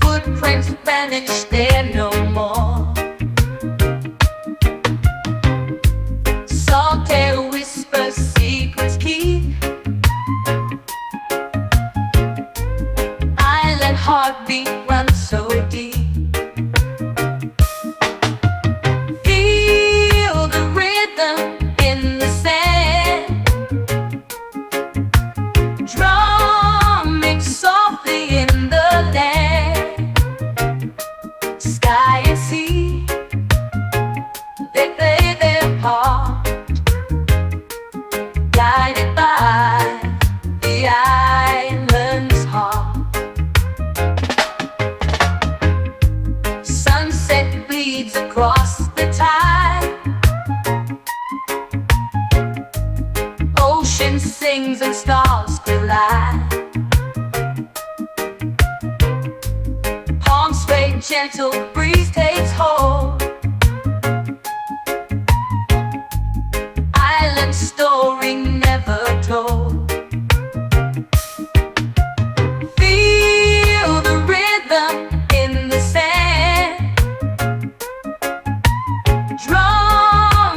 Footprints vanish, they're no more. Salt air whispers, secrets keep. Island heartbeat runs so deep. Feel the rhythm in the sand, drumming softly in the land. Sky and sea, they play their part, guided by the island's heart. Sunset bleeds across the tide. Ocean sings and stars collide. Palms sway, gentle breeze takes hold. Island story never told. Feel the rhythm in the sand, drum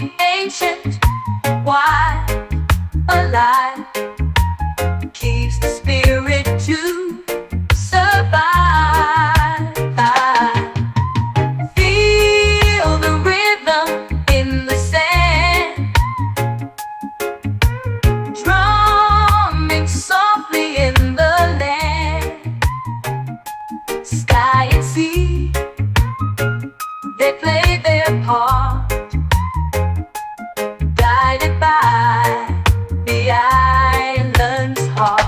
Heartbeat ancient, why alive, keeps the spirit to survive. Feel the rhythm in the sand, drumming softly in the land. Sky and sea, they play their part, guided by the island's heart.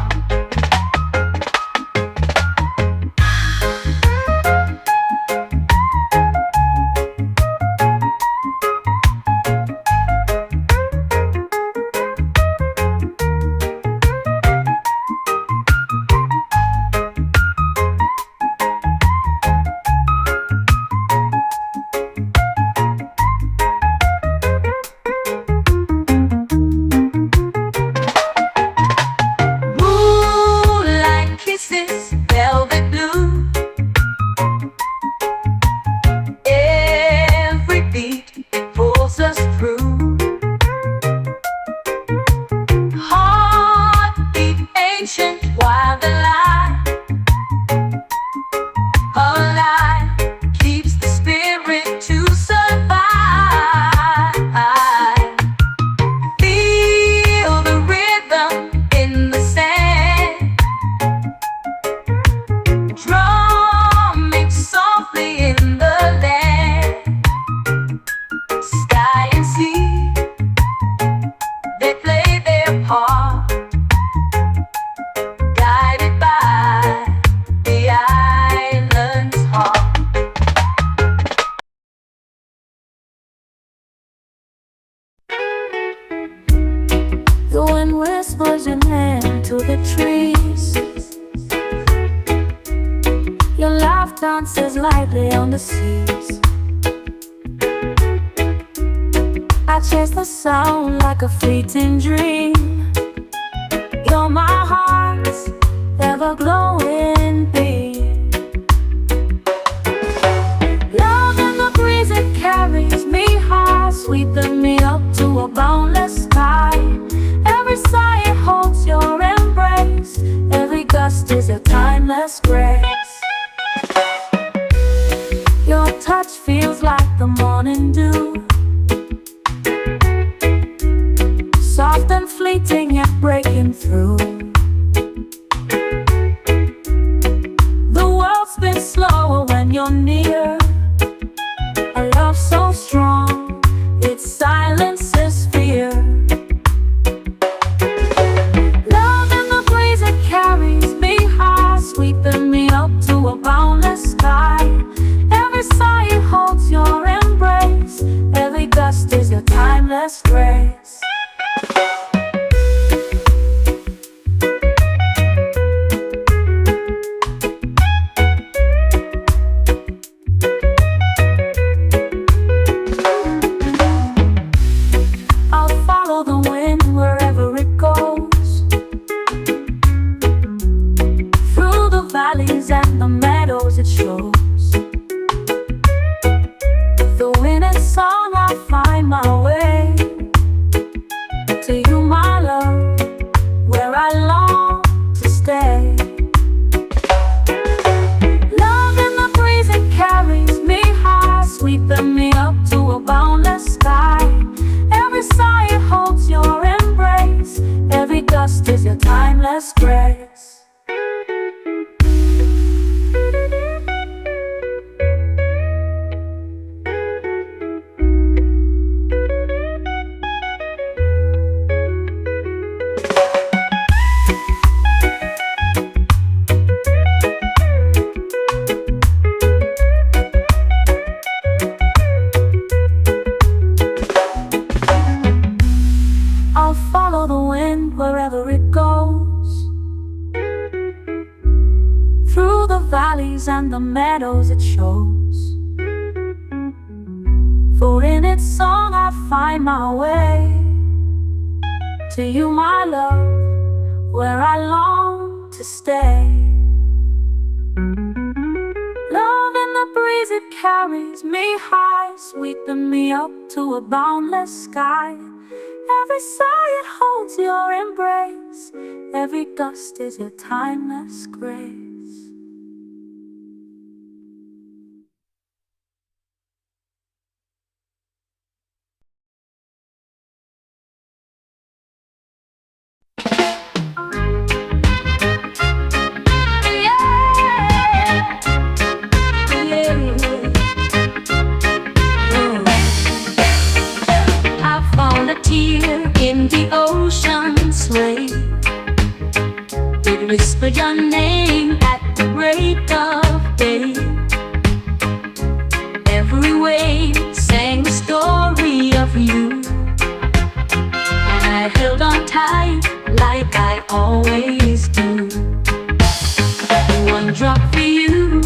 Moonlight kisses, velvet blue, every beat it pulls us through. Heartbeat ancient, while the light alive, keeps the spirit to survive. Feel the rhythm in the sand, drumming softly in the land. Sky and sea, they play their part, guided by the island's heart. The wind whispers your name to the trees. Your laugh dances lightly on the seas. I chase the sound like a fleeting dream. You're my heart's ever-glowing beam. Love in the breeze, it carries me high, sweeping me up to a boundless sky. Every sigh it holds your embrace, every gust is a timeless grace. Your touch feels like the morning dew, soft and fleeting yet breaking through. The world spins slower when you're near, a love so strong it silences fear. Love in the breeze, it carries me high, sweeping me up to a boundless sky. Every sigh it holds your embrace, every gust is your timeless grace. I'll follow the wind wherever it goes, through the valleys and the meadows it shows. The wind and song, I find my way to you, my love, where I long to stay. Love in the breeze, it carries me high, sweeping me up to a boundless sky. Every sigh it holds your embrace, every gust is your timeless grace. I'll follow the wind wherever it goes, through the valleys and the meadows it shows. For in its song I find my way to you, my love, where I long to stay. Love in the breeze, breeze, it carries me high, sweeping me up to a boundless sky. Every sigh, it holds your embrace. Every gust is your timeless grace. In the ocean's wave, it whispered your name at the break of day. Every wave sang the story of you, and I held on tight like I always do. One drop for you,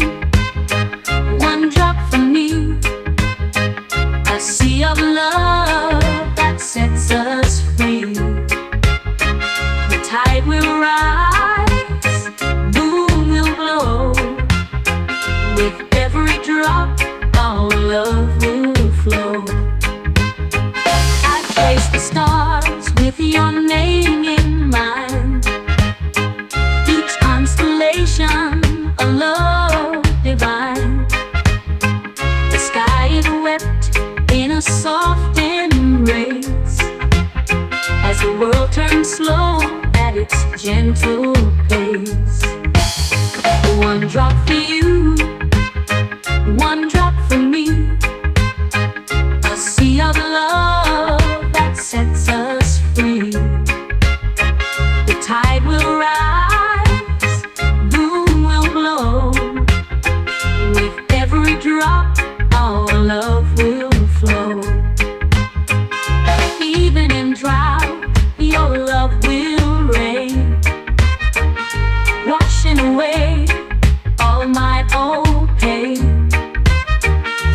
one drop for me, a sea of love that sets us free. The tide will rise, moon will glow. With every drop, our love will flow. I trace the stars with your name in mind. Each constellation, a love divine. The sky is wept in a soft embrace, as the world turns slow at its gentle pace. One drop for you, one drop for me, a sea of love that sets us free. The tide will rise, moon will glow. With every drop, our love will flow. Even in drought, your love will reign, washing away all my old pain.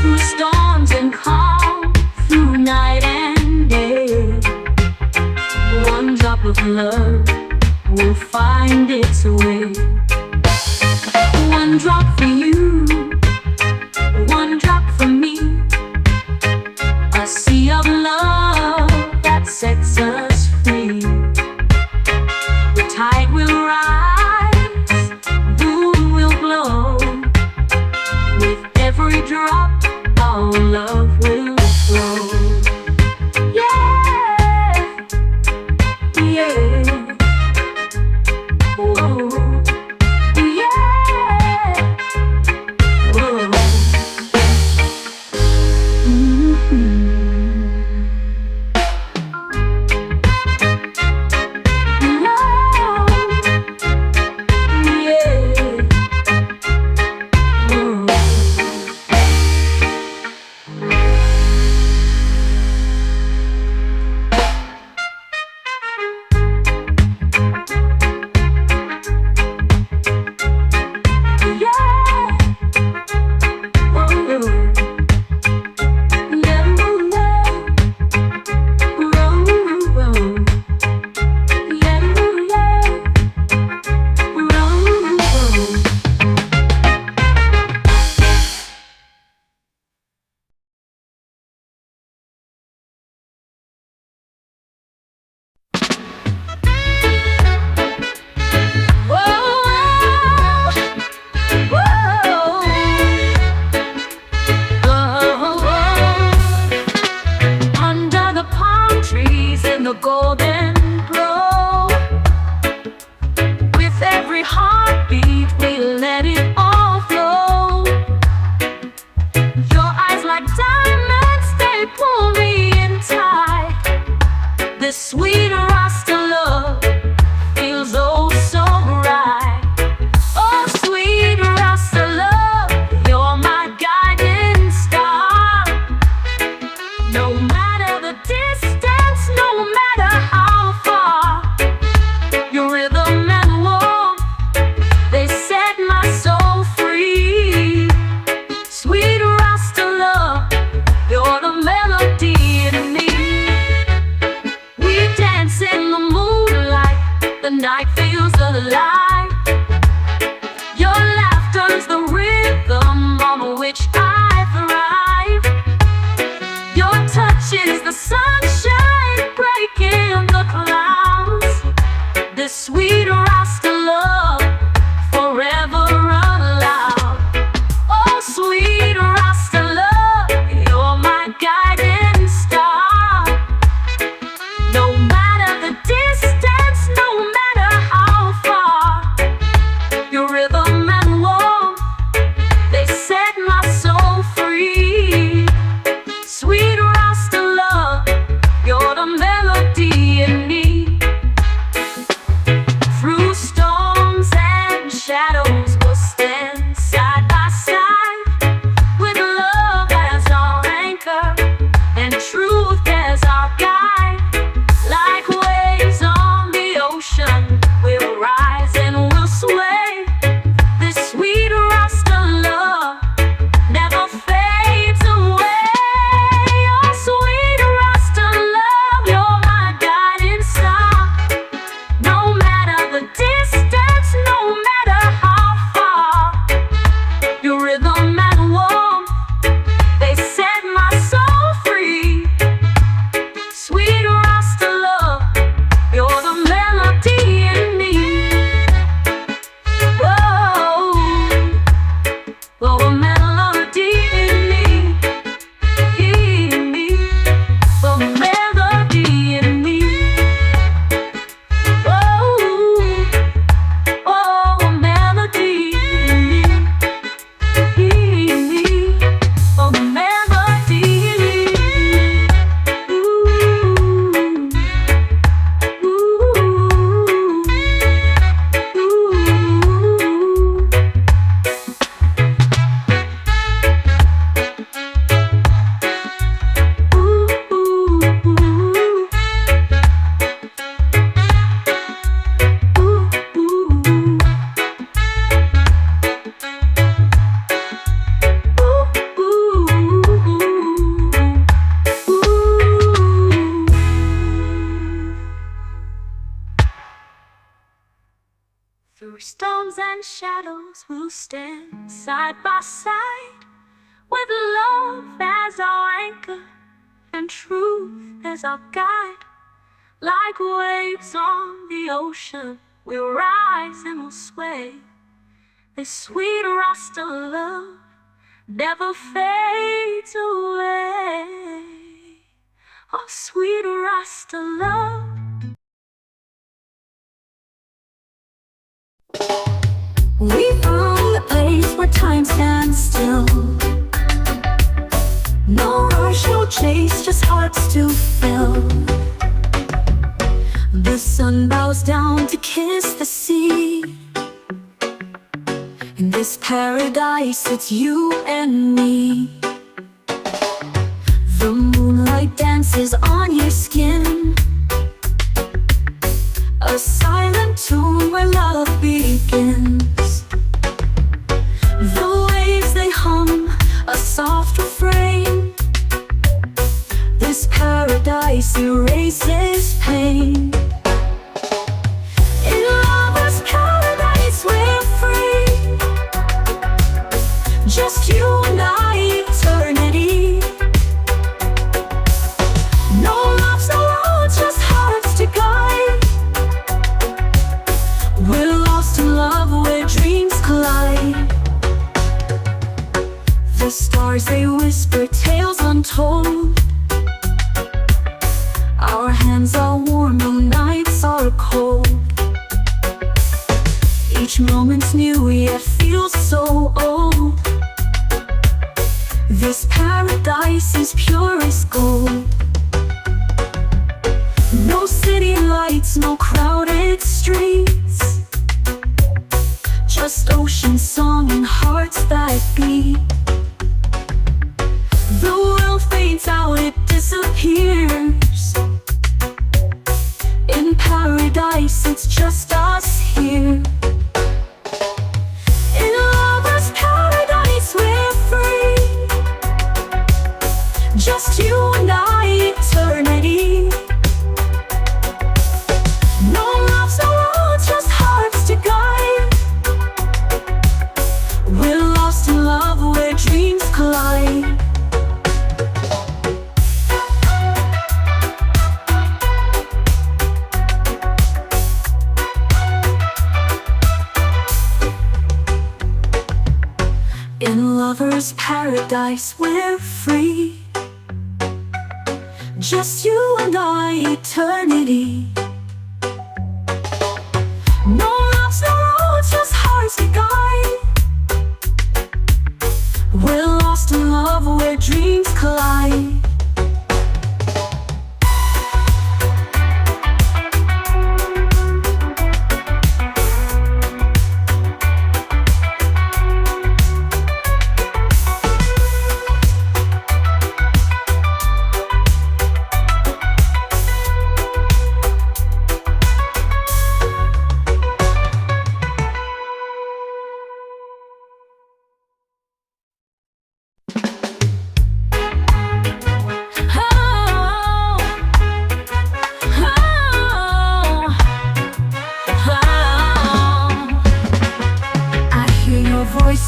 Through storms and calm, through night and day, one drop of love will find its way. One drop for you, one drop for me, a sea of love that sets us free. The tide will rise, moon will glow. With every drop, our love will flow. Yeah, yeah. Whoa, yeah. Whoa. The golden glow, with every heartbeat we let it all flow. Your eyes like diamonds, they pull me in tight. This sweet Rasta love feels oh so right. Oh sweet Rasta love, you're my guiding star. No matter the distance, no matter how far, your rhythm and warmth, they set my soul free. Sweet Rasta love, you're the melody in me. We dance in the moonlight, the night feels alive. Your laughter's the rhythm on which I Through storms and shadows we'll stand side by side, with love as our anchor and truth as our guide. Like waves on the ocean, we'll rise and we'll sway. This sweet Rasta love never fades away. Oh, sweet Rasta love. We found a place where time stands still. No rush, no chase, just hearts to fill. The sun bows down to kiss the sea. In this paradise, it's you and me. The moonlight dances on your skin, a silent tune where love begins. The waves they hum, a soft refrain. This paradise erases pain. In lover's paradise we're free, just you and I, eternity. No loves, no roads, just hearts to guide. We're lost in love where dreams collide. The stars, they whisper tales untold. Our hands are warm, no nights are cold. Each moment's new, yet feels so old. This paradise is pure as gold. No city lights, no crowded streets, just ocean song and hearts that beat. The world fades out, it disappears. In paradise, it's just us here. In lover's paradise, we're free, just you and I, eternity. No loves, no roads, just hearts to guide. We're lost in love where dreams collide. In lover's paradise we're free, just you and I, eternity. No loves, no roads, just hearts to guide. We're lost in love where dreams collide.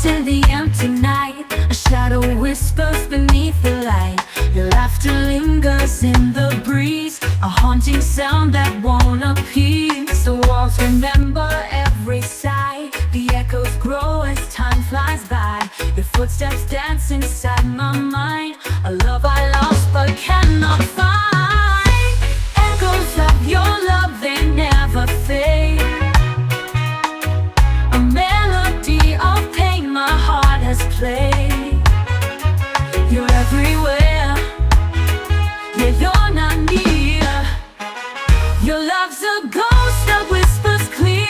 In the empty night, a shadow whispers beneath the light. Your laughter lingers in the breeze, a haunting sound that won't appease. The walls remember every sigh, the echoes grow as time flies by. Your footsteps dance inside my mind, a love I lost but cannot find. Echoes of your love, they never fade. A melody of pain my heart has played. You're everywhere, yeah, you're not near. Your love's a ghost that whispers clear.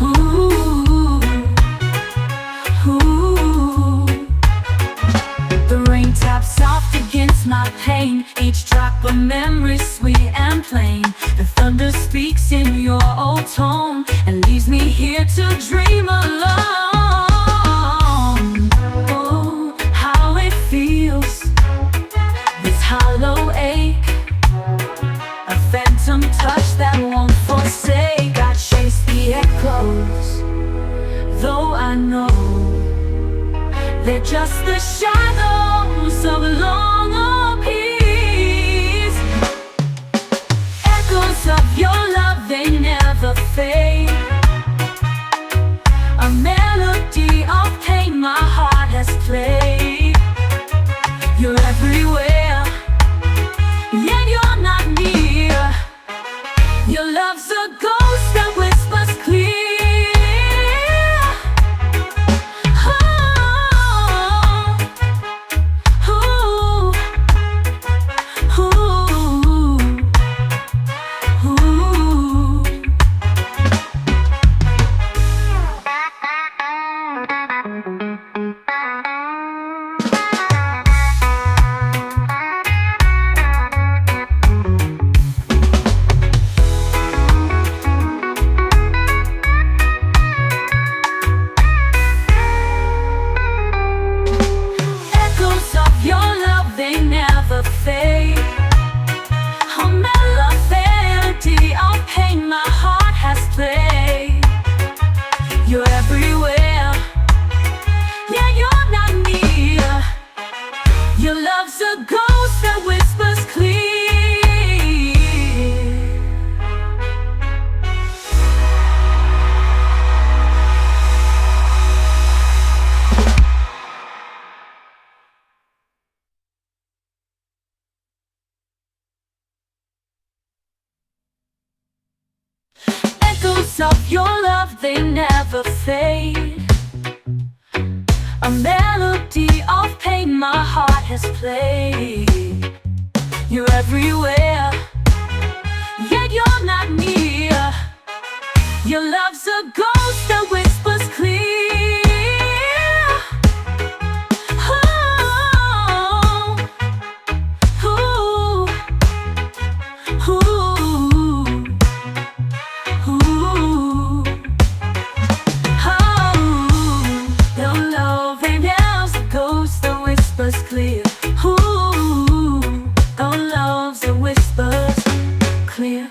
Ooh, ooh. The rain taps soft against my pain, each drop a memory sweet and plain. The thunder speaks in your old tone and leaves me here to dream alone. Oh, how it feels, this hollow ache, a phantom touch that won't forsake. They're just the shadows of a long peace. Echoes of your love, they never fade. A melody of pain my heart has played. You're everywhere, yet you're not near. Your love's a ghost that whispers clear. You're everywhere, yeah, you're not near. Your love's a ghost that whispers clear. Echoes of your love, they never fade. A melody of pain my heart has played. You're everywhere, yet you're not near. Your love's a ghost that whispers clear. Clear. Ooh, our love's a whispers clear.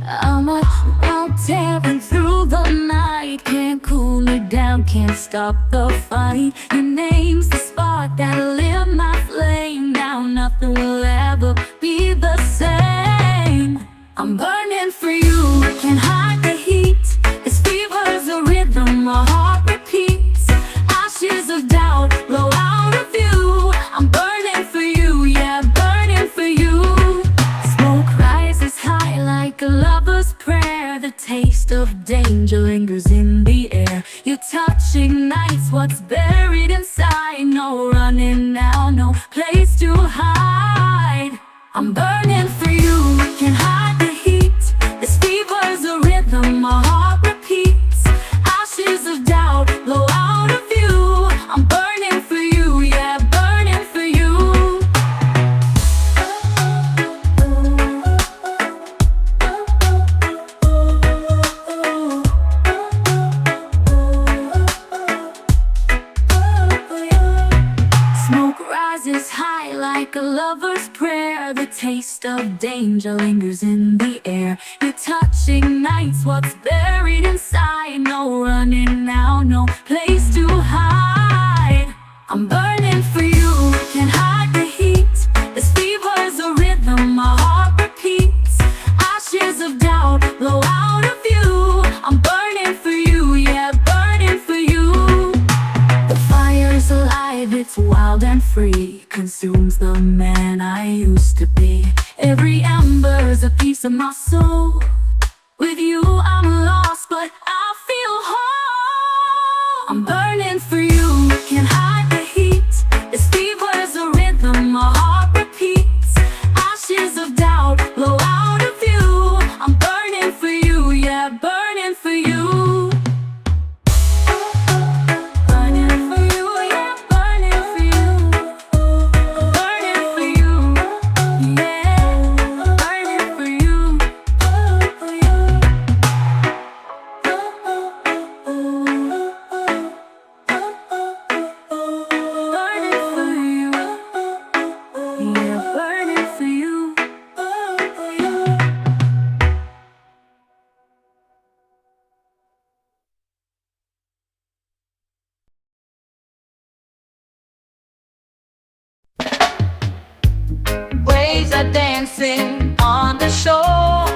I'm out tearing through the night, can't cool it down, can't stop the fight. Your name's the spark that lit my flame. Now nothing will ever be the same. I'm burning for you, can't hide the heat. This fever's a rhythm, my heart repeats. Ashes of doubt blow out of view. I'm burning for you, yeah, burning for you. Smoke rises high like a lover's prayer. The taste of danger lingers in the air. Your touch ignites what's buried inside. No running now, no place to hide. I'm burning for you, can't hide the heat. This fever's a rhythm, my heart repeats. Ashes of doubt blow out of view. I'm burning for you, yeah, burning for you. Smoke rises high like a lover's prayer. The taste of danger lingers in the air. Your touch ignites what's buried inside. No running now, no place to hide. I'm burning for you, can't hide the heat. This fever's a rhythm, my heart repeats. Ashes of doubt blow out of view. I'm burning for you, yeah, burning for you. The fire's alive, it's wild and free. Consumes the man I used to be. Every ember's a piece of my soul. With you I'm lost, but I feel whole. I'm burning for you, can't hide the heat. This fever's a rhythm, my heart repeats. Ashes of doubt blow out of view. I'm burning for you, yeah, burning for you. Yeah, burning for you. are dancing on the shore.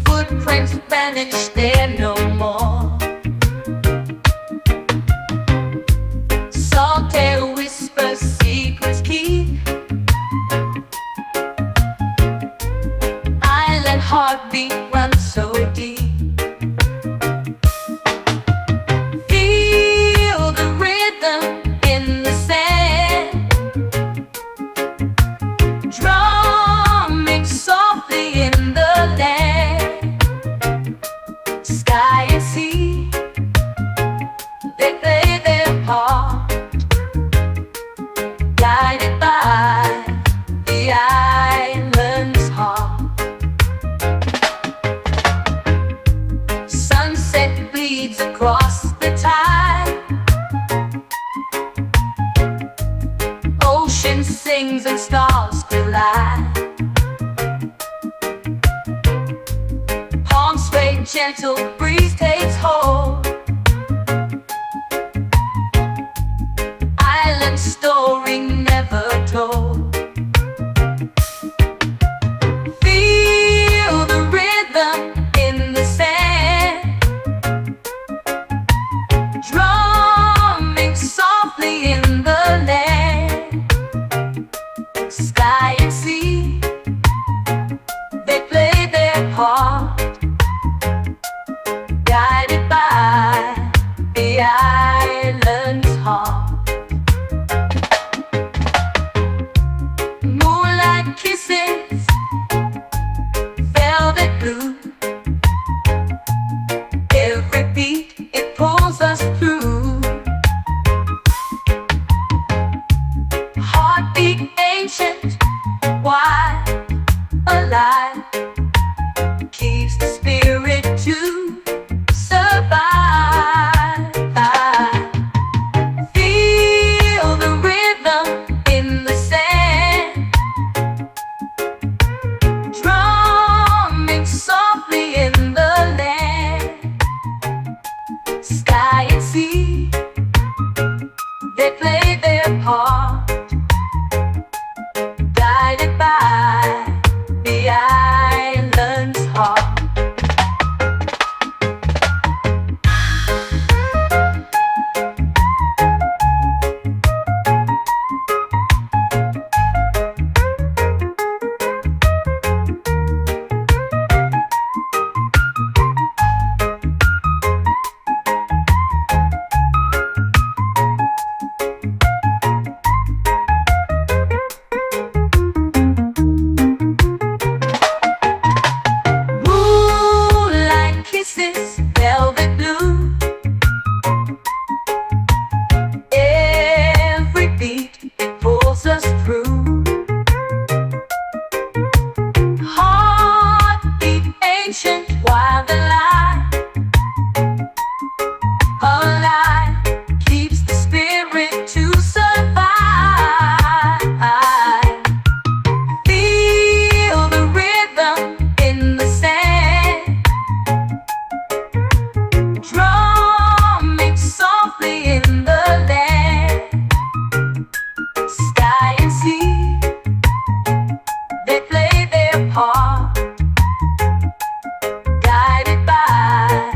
Footprints vanish, they're no more. Saltair whispers, secrets keep. Island heartbeat runs so deep. Feel the rhythm in the sand, drumming softly in the land. Sky and sea, they play their part, guided by the island's heart. Sunset bleeds across the tide. Ocean sings and stars collide. Palms sway, gentle breeze takes hold. Island story never told. Feel the rhythm in the sand, drumming softly in the land. Sky and sea, they play their part, guided by the island's heart. Moonlight kisses, velvet blue. Every beat, it pulls us through. Heartbeat ancient, wide, alive, keeps the spirit to survive. Feel the rhythm in the sand, drumming softly in the land. Sky and sea, they play their part, guided by the island's heart. Moonlight kisses, velvet blue. Every beat, it pulls us through. Heartbeat ancient, wild alive, keeps the spirit to survive. Feel the rhythm in the sand, drumming softly in the land. Sky and sea, they play their part, guided by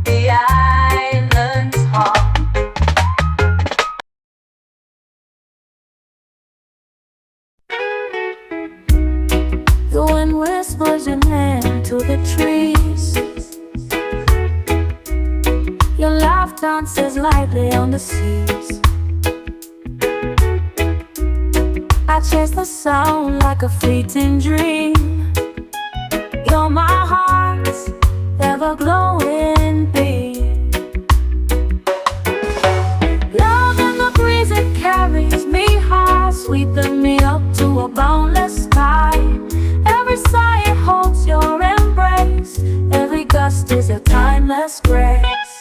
the island's heart. The wind whispers your name to the trees. Your laugh dances lightly on the seas. I chase the sound like a fleeting dream. You're my heart's ever-glowing beam. Love in the breeze, it carries me high, sweeping me up to a boundless sky. Every sigh, it holds your embrace. Every gust is a timeless grace.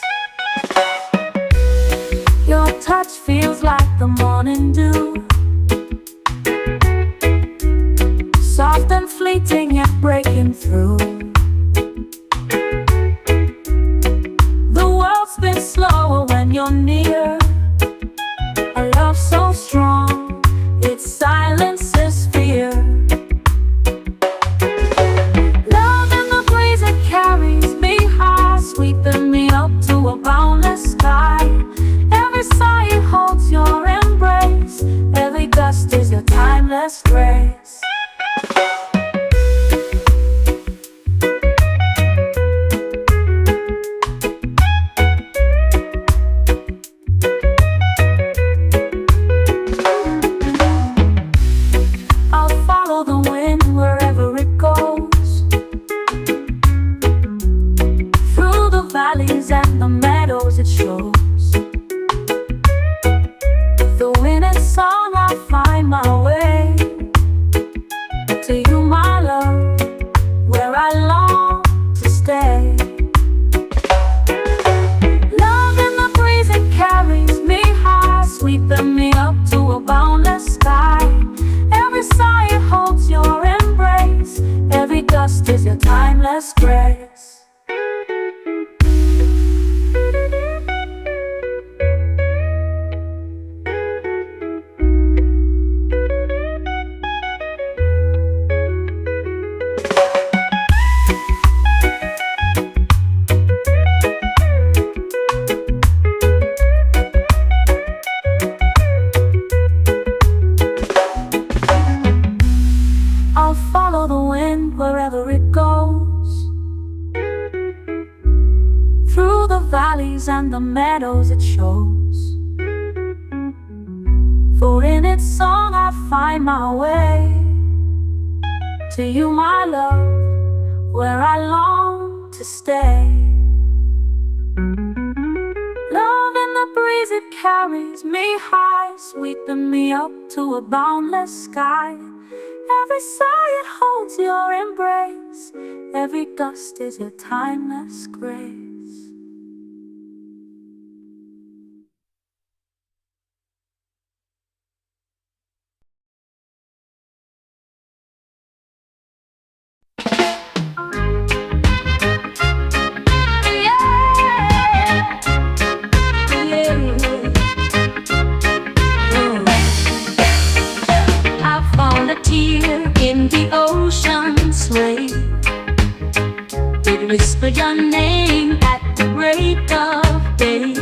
Your touch feels like the morning dew, soft and fleeting yet breaking through. The world spins slower when you're near. A love so strong, it valleys and the meadows it shows. Though in its song I find my way to you, my love, where I long to stay. Love in the breeze, it carries me high, sweeping me up to a boundless sky. Every sigh it holds your embrace, every gust is your timeless grace. I'll follow the wind wherever it goes, through the valleys and the meadows it shows. For in its song I find my way to you, my love, where I long to stay. Love in the breeze, it carries me high, sweeping me up to a boundless sky. Every sigh it holds your embrace, every gust is your timeless grace. In the ocean's wave, it whispered your name at the break of day.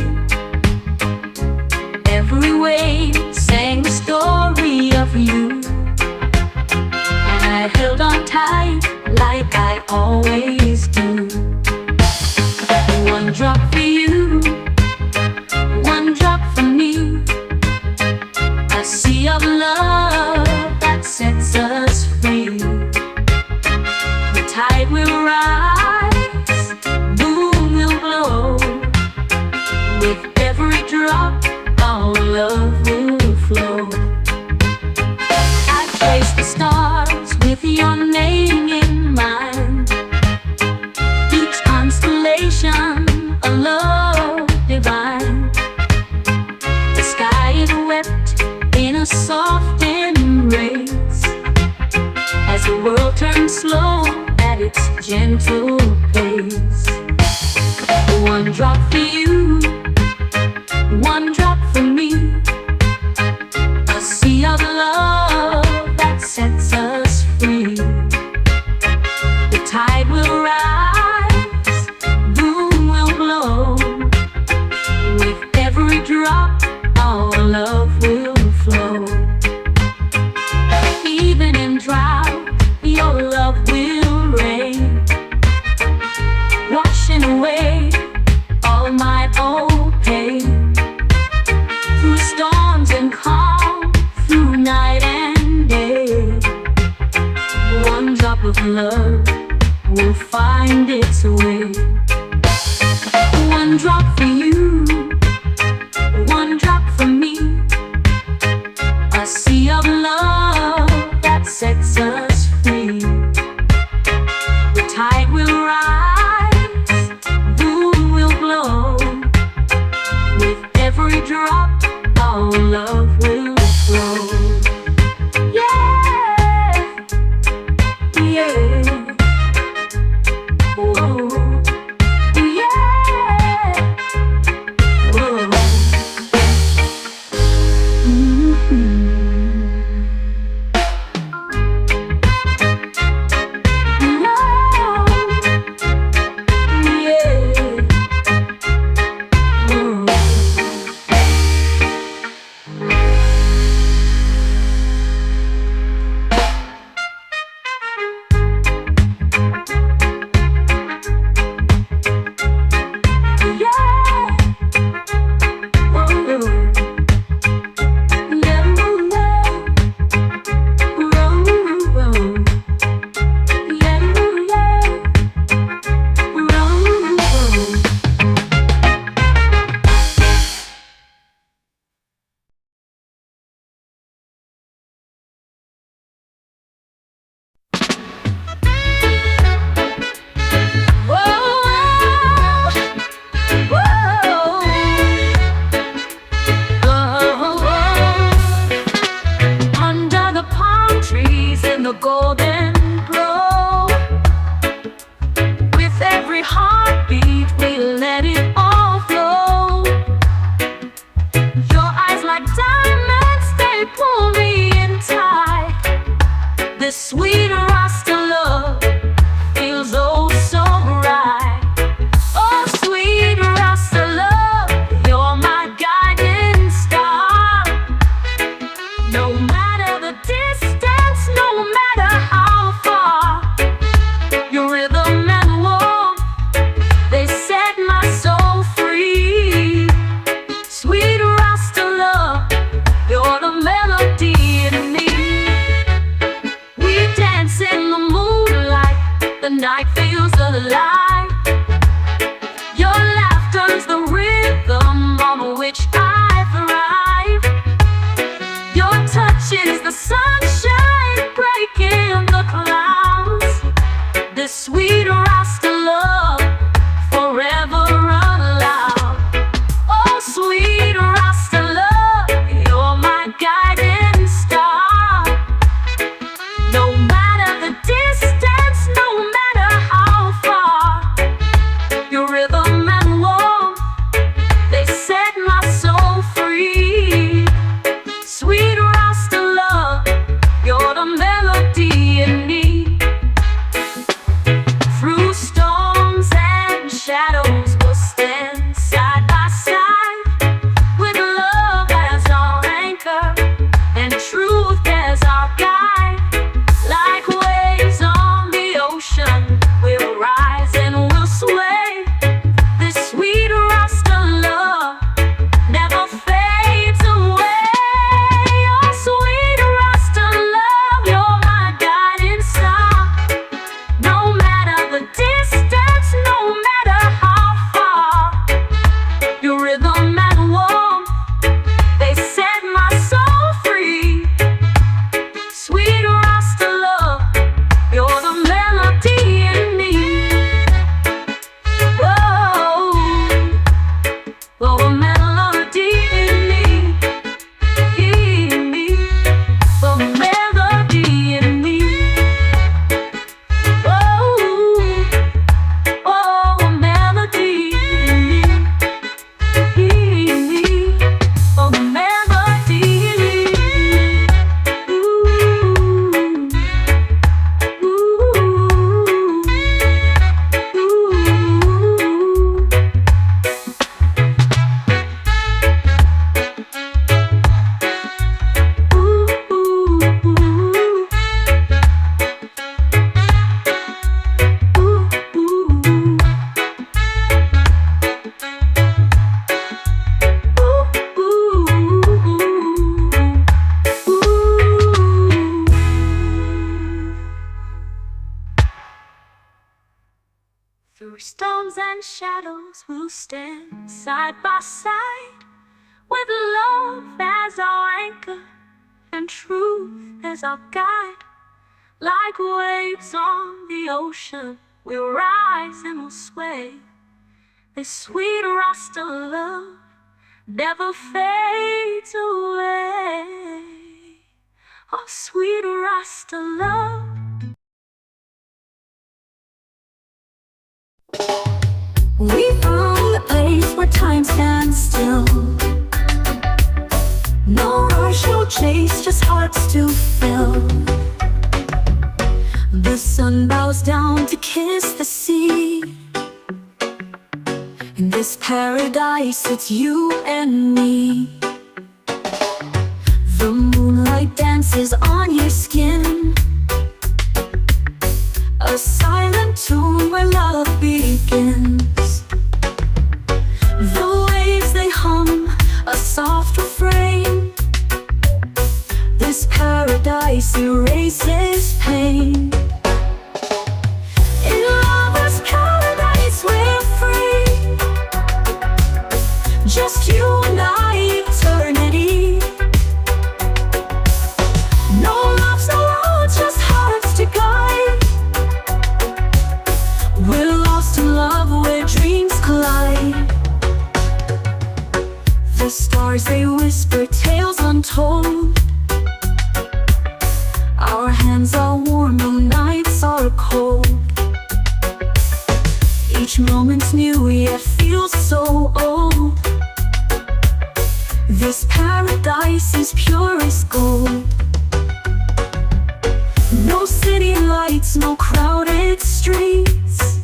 Every wave sang the story of you, and I held on tight like I always do. One drop for you, one drop for me, a sea of love that sets us free. The tide will rise, moon will glow. With every drop, our love will flow. I trace the stars with your name in mind, each constellation a love divine. The sky is wept in a soft embrace, as the world turns slow at its gentle pace. One drop for you, one drop for me, a sea of love that sets us free. The tide will rise, moon will glow. With every drop, our love will flow. Even in drought, your love will reign, washing away all my old pain. Through storms and calm, through night and day, one drop of love will find its way. One drop for you, one drop for me, a sea of love that sets us free. The tide will rise, moon will glow. With every drop, our love will flow. Yeah, yeah. Whoa, yeah. Whoa. feels alive. Your laughter's the rhythm on which I thrive. Your touch is the sunshine breaking the clouds. This sweet Rasta love forever allowed. Oh, sweet Rasta love, you're my guiding star. No matter the distance, no matter how far, your rhythm and warmth, they set my soul free. Sweet Rasta love, you're the melody in me. Through storms and shadows, we'll stand side by side, with love as our anchor and truth as our guide. Like waves on the ocean, we'll rise and we'll sway. This sweet Rasta love never fades away. Oh, sweet Rasta love, you're my guiding star. No matter the distance, no matter how far, your rhythm and warmth, they set my soul free. Sweet Rasta love, you're the melody in me. Whoa, oh, a melody in me, oh, melody in me. Whoa, oh, a melody in me, oh, melody in me. Through storms and shadows, we'll stand side by side, with love as our anchor and truth as our guide. Like waves on the ocean, we'll rise and we'll sway. This sweet Rasta love never fades away. Oh, sweet Rasta love. We found the place where time stands still. No rush, no chase, just hearts to fill. The sun bows down to kiss the sea. In this paradise, it's you and me. The moonlight dances on your skin, a silent tune where love begins. The waves, they hum a soft refrain. This paradise erases pain. In lover's paradise, we're free. Just you and I, eternity. No loves, no roads, just hearts to guide. We're lost in love where dreams collide. The stars, they whisper tales untold. Our hands are warm, the nights are cold. Each moment's new, yet feels so old. This paradise is pure as gold. No city lights, no crowded streets,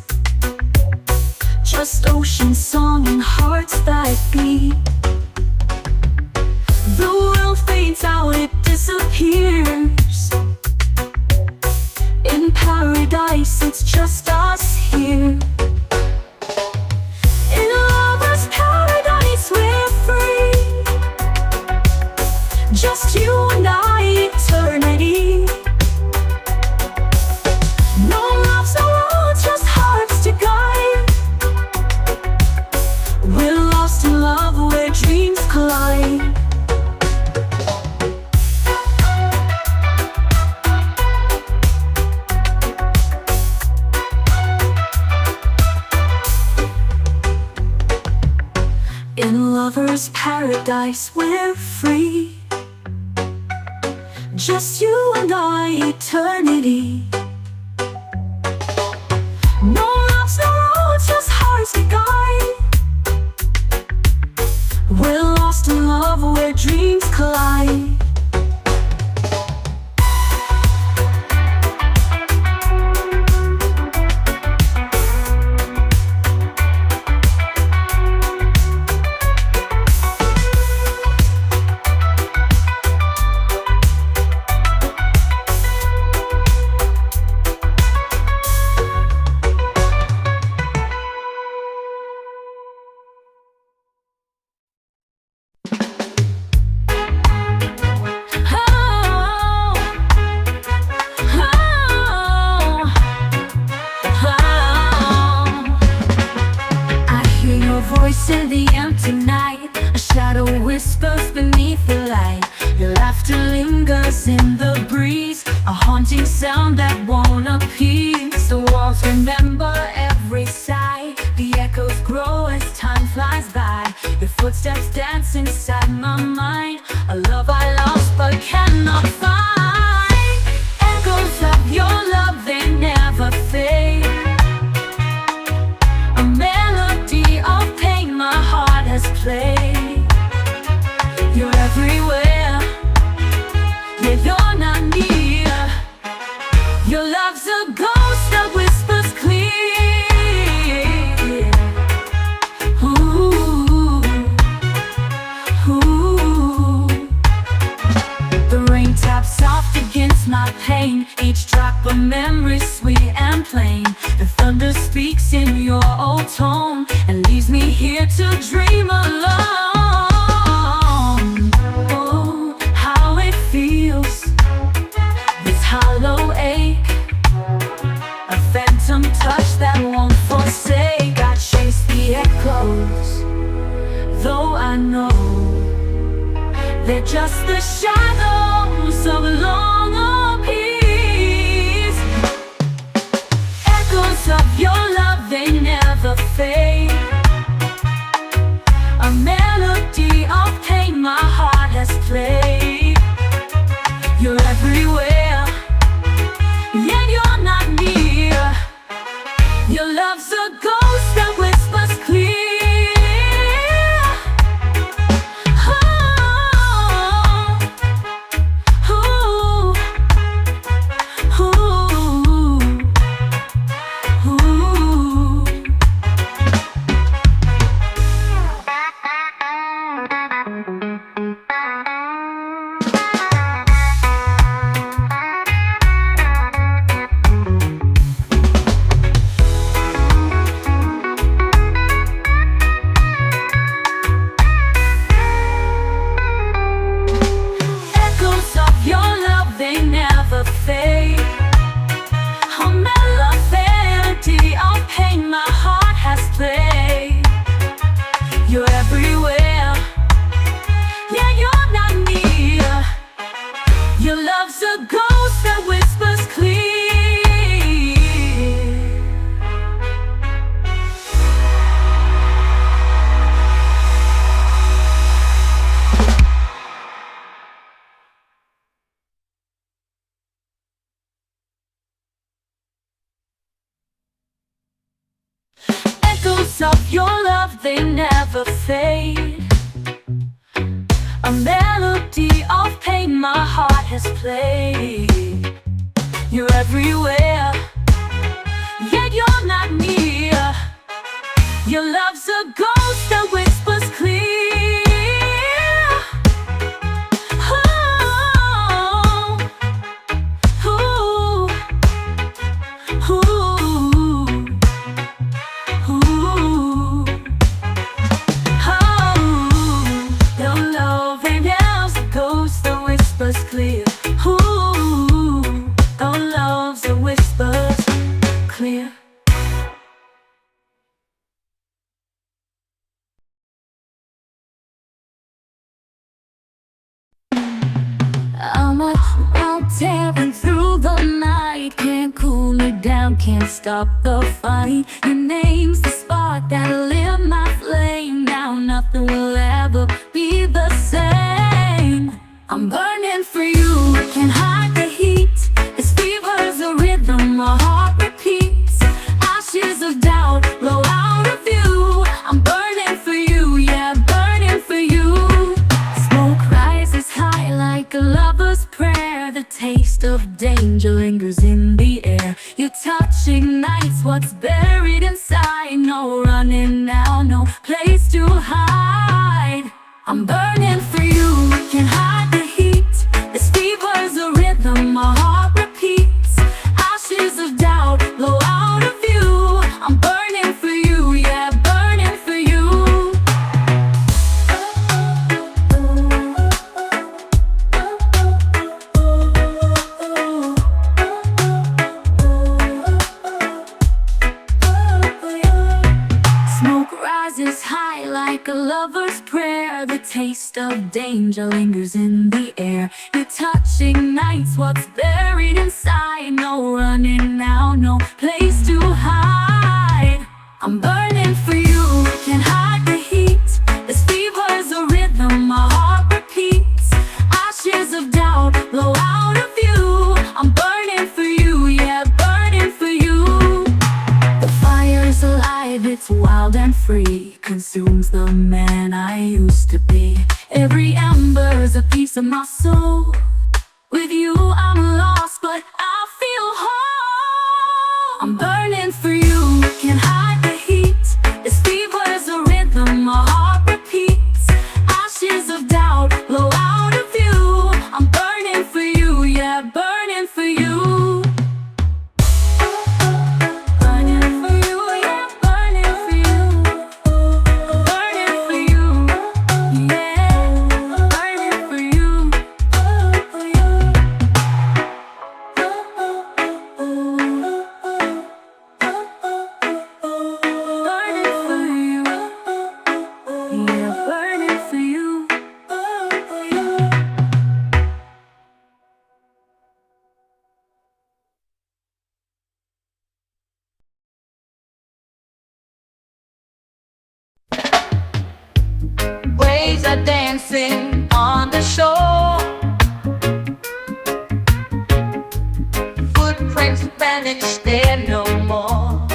just ocean song and hearts that beat. The world fades out, it disappears. In paradise, it's just us here. In lover's paradise, we're free. Just you and I, eternity. No loves, no roads, just lover's paradise, we're free. Just you and I, eternity. No loves, no roads, just hearts to guide. We're lost in love where dreams collide. In the empty night, a shadow whispers beneath the light. Your laughter lingers in the breeze, a haunting sound that won't appease. The walls remember every sigh, the echoes grow as time flies by. Your footsteps dance inside my mind, a love I lost but cannot find. Echoes of your love, they never fade. A melody of pain my heart has played. You're everywhere, yet you're not near. Your love's a ghost that whispers clear. Ooh, ooh. The rain taps soft against my pain, each drop a memory sweet and plain. The thunder speaks in your old tone and leaves me here to dream alone. Oh, how it feels, this hollow ache, a phantom touch that won't forsake. I chase the echoes, though I know they're just the shadows of long peace. Echoes of your love, they never fade. A melody of pain my heart has played. You're everywhere, yet you're not near. Your love's a ghost that whispers clear. Of your love, they never fade. A melody of pain my heart has played. You're everywhere, yet you're not near. Your love's a ghost that whispers clear. Clear. Ooh, our love's a whispers clear. I'm out tearing through the night, can't cool it down, can't stop the fight. Your name's the spark that'll lit my flame. Now nothing will ever of danger lingers in the air. Your touch ignites what's buried inside. No running now, no place to hide. I'm burning for you, can't hide the heat. This fever's a rhythm, my heart repeats. Ashes of doubt blow out of view. I'm burning for you, yeah, burning for you. Smoke rises high like a lover's prayer. The taste of danger lingers in the air. Your touch ignites what's buried inside. No running now, no place to hide. I'm burning for you, can't hide the heat. This fever's a rhythm, my heart repeats. Ashes of doubt blow out of view. I'm burning for you, yeah, burning for you. The fire's alive, it's wild and free. Consumes the man I used to be. Every ember's a piece of my soul. With you I'm lost, but I feel whole. I'm burning for you, can't hide the heat. This fever's a rhythm, my heart repeats. Ashes of doubt blow out of view. I'm burning for you, yeah, burning for you. Burning for you, yeah, burning for you. Burning for you, yeah, burning for you. Burning for you, yeah, burning for you. Waves are dancing on the shore. Footprints vanish, they're no more.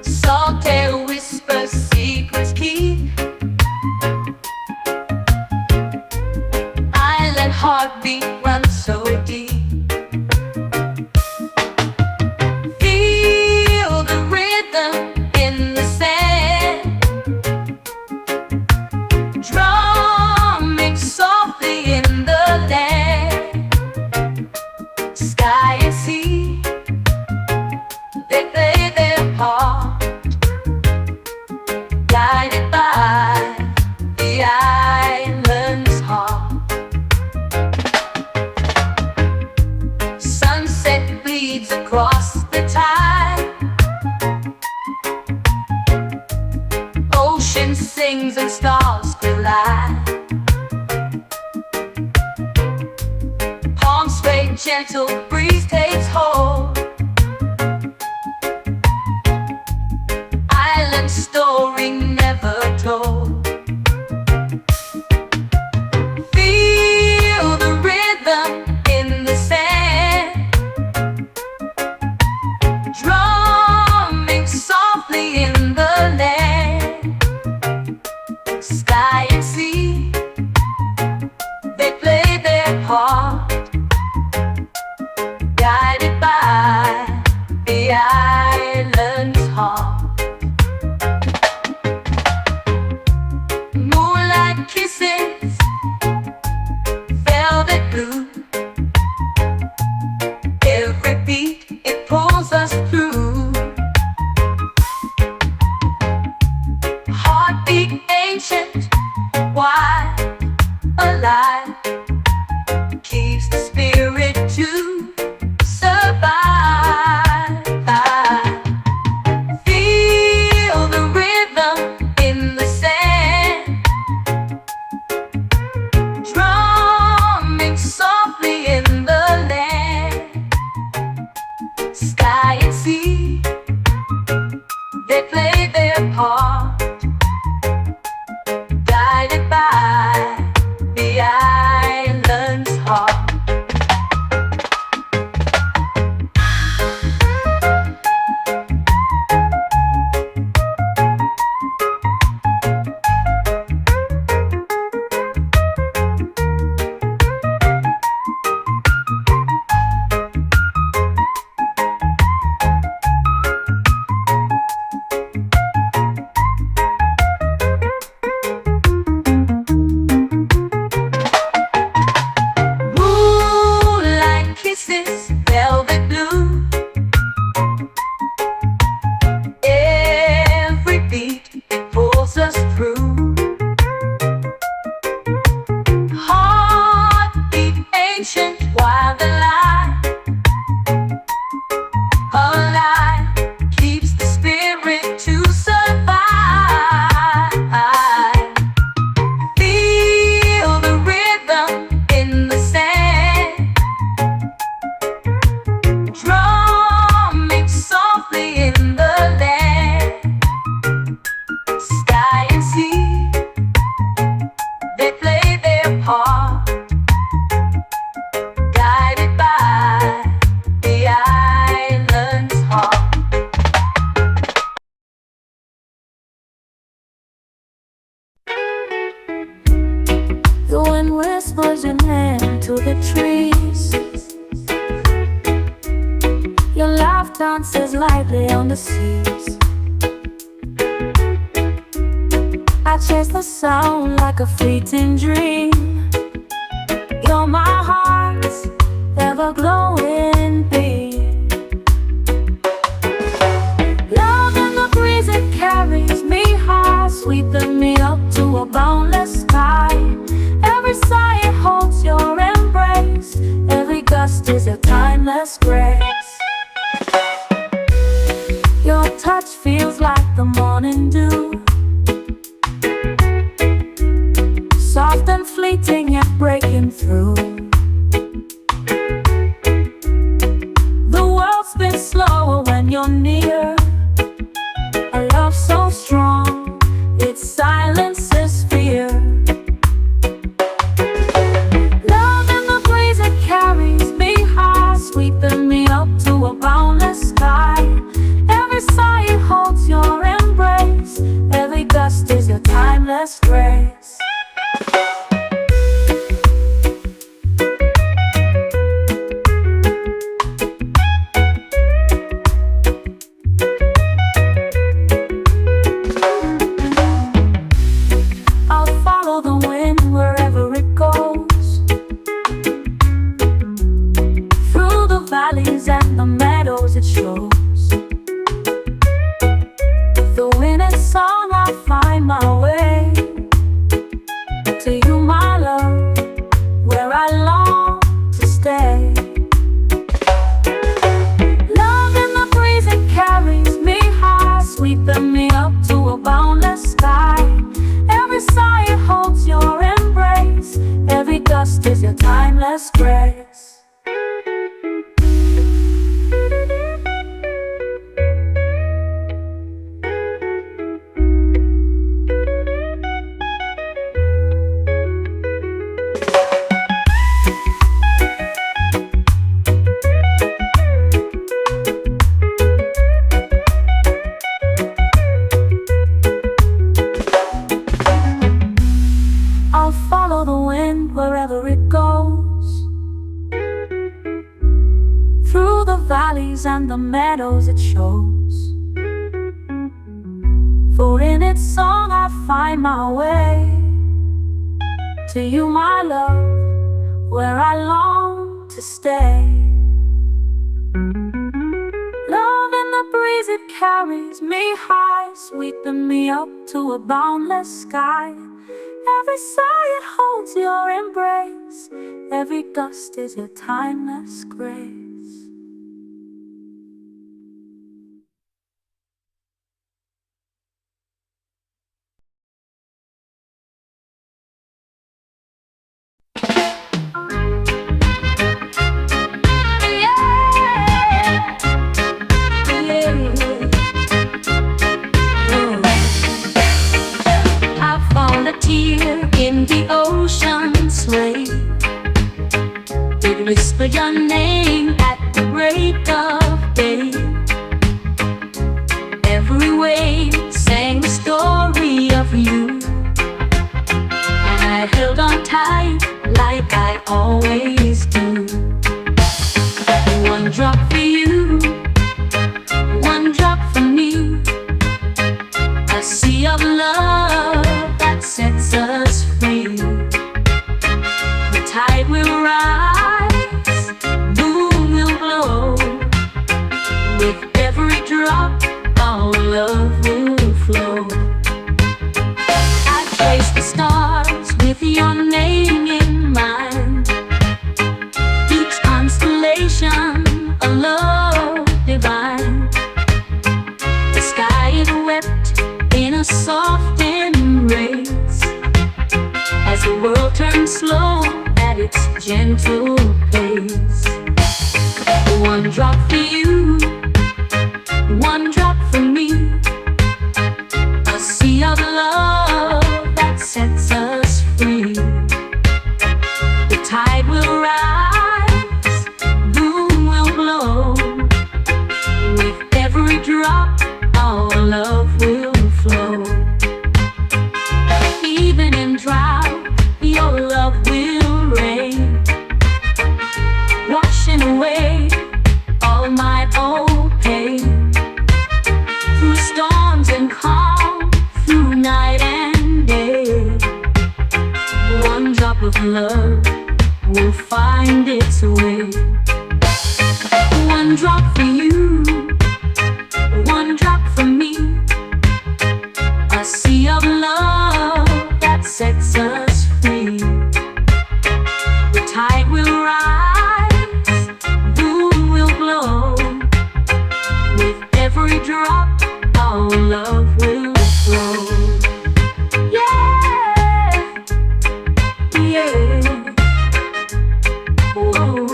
Saltaire whispers, secrets keep. Island heartbeat runs so deep. Feel the rhythm in the sand, drumming softly in the land. Sky and sea, they play their part, guided by the island's heart. Sunset bleeds across the tide. Ocean sings and stars collide. Palms sway, gentle breeze takes hold. Island story never told. Feel the rhythm in the sand, drumming softly in the land. Sky and sea, they play their part, guided by the island's heart. Moonlight kisses, velvet blue. Every beat, it pulls us through. Heartbeat ancient, wide, alive, keeps the spirit to survive. Feel the rhythm in the sand, drumming softly in the land. Sky and sea, they play their part, guided by the island's heart. dances lightly on the seas. I chase the sound like a fleeting dream. You're my heart's ever-glowing beam. Love in the breeze, it carries me high, sweeping me up to a boundless sky. Every sigh, it holds your embrace. Every gust is a timeless grace. Your touch feels like the morning dew, soft and fleeting yet breaking through. The world spins slower when you're near. A love so strong, it silences fear. Love in the breeze, it carries me high, sweeping me up to a boundless sky. Every sigh, it holds your embrace. Every gust is your timeless grace. I'll follow the wind wherever it goes, through the valleys and the meadows it shows. The wind and song, I find my way to you, my love, where I long to stay. Love in the breeze, it carries me high, sweeping me up to a boundless sky. Every sigh, it holds your embrace. Every gust is your timeless grace. I'll follow the wind wherever it goes, through the valleys and the meadows it shows. For in its song I find my way to you, my love, where I long to stay. Love in the breeze, it carries me high, sweeping me up to a boundless sky. Every sigh, it holds your embrace. Every gust is your timeless grace. In the ocean's wave, it whispered your name at the break of day. Every wave sang the story of you, and I held on tight like I always do. One drop for you, one drop for me, a sea of love that sets us free. The tide will rise, moon will glow. With every drop, our love will flow. I trace the stars with your name in mind. Each constellation, a love divine. The sky is wept in a soft embrace, as the world turns slow at its gentle pace. One drop for you, one drop for me, a sea of love that sets us free. The tide will rise, moon will glow. With every drop, our love will flow. Even in drought, your love will reign, washing away all my old pain. every drop, our love will flow. Yeah, yeah. Whoa.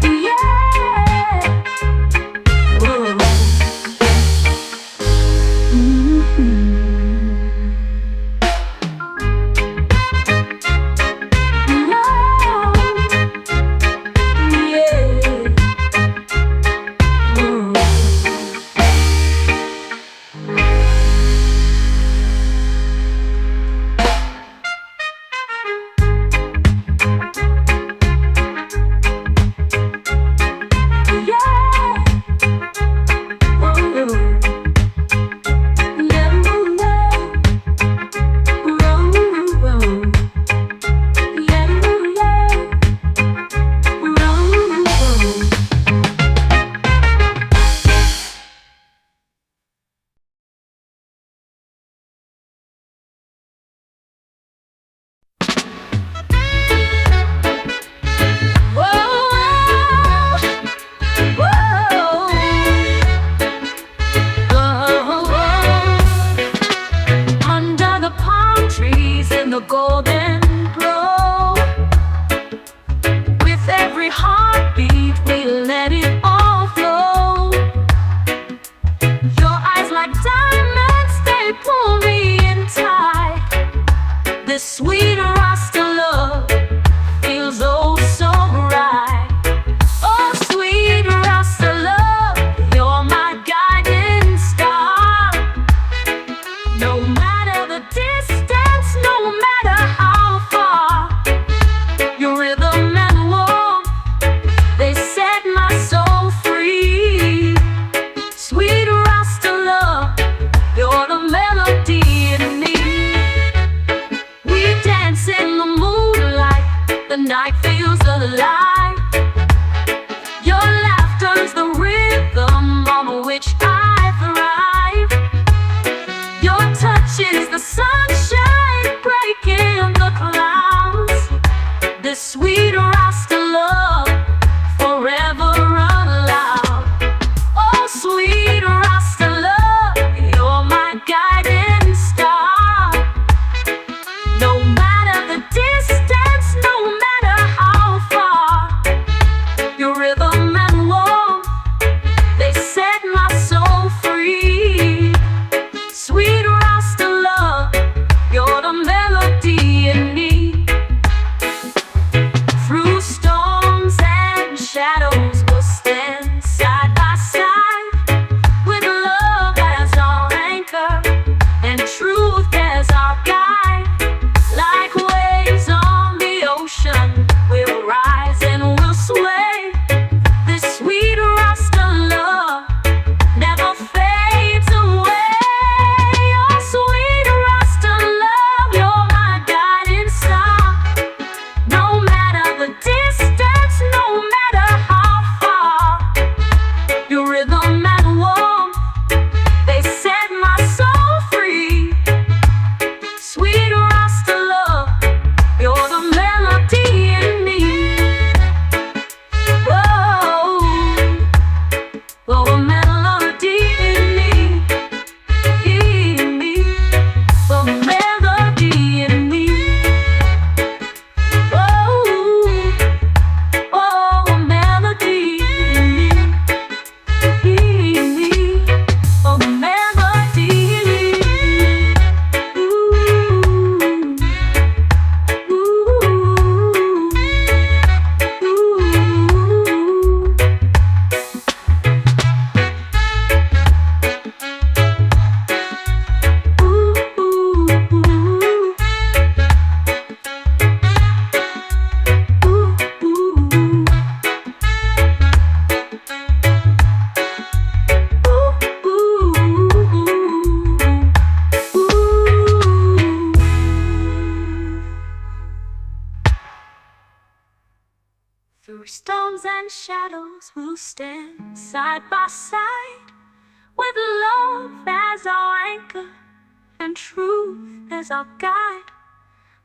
Yeah. Whoa. The golden glow, with every heartbeat we let it all flow. Your eyes like diamonds, they pull me in tight. This sweet Rasta love feels oh so right. Oh sweet Rasta love, you're my guiding star. No matter the distance, no matter how far, your rhythm and warmth, they set my soul free. Sweet Rasta love, you're the melody in me. We dance in the moonlight, the night feels alive. Your laughter's the rhythm on which I thrive. Your touch is the sunshine breaking the clouds. This sweet Rasta love forever unloud. Oh sweet Rasta love, you're my guiding star. No matter the distance, no matter how far, your rhythm and warmth, they set my soul free. Sweet Rasta love, you're the melody in me. Through storms and shadows, we'll stand side by side, with love as our anchor and truth as our guide. Like waves on the ocean, we'll rise and we'll sway. This sweet Rasta love never fades away. Oh sweet Rasta love, you're my guiding star. No matter the distance, no matter how far, your rhythm and warmth, they set my soul free. Sweet Rasta love, you're the melody in me. Whoa, oh, a melody in me, a melody in me. Whoa, oh, a melody in me, a melody in me. Ooh, through storms and shadows, we'll stand side by side, with love as our anchor and truth as our guide.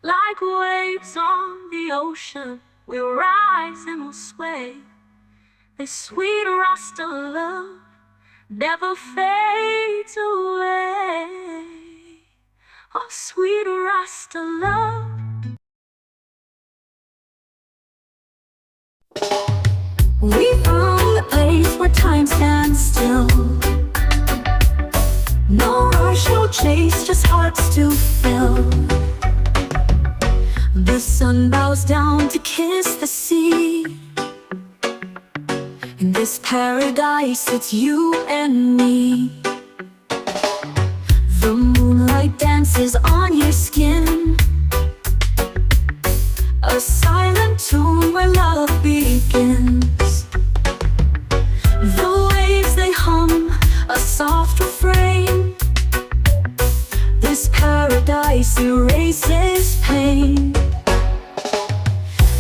Like waves on the ocean, we'll rise and we'll sway. This sweet Rasta love never fades away. Oh, sweet Rasta love. We found a place where time stands still. No rush, no chase, just hearts to fill. The sun bows down to kiss the sea. In this paradise, it's you and me. The moonlight dances on your skin, a silent tune where love begins. The waves, they hum a soft refrain. This paradise erases pain.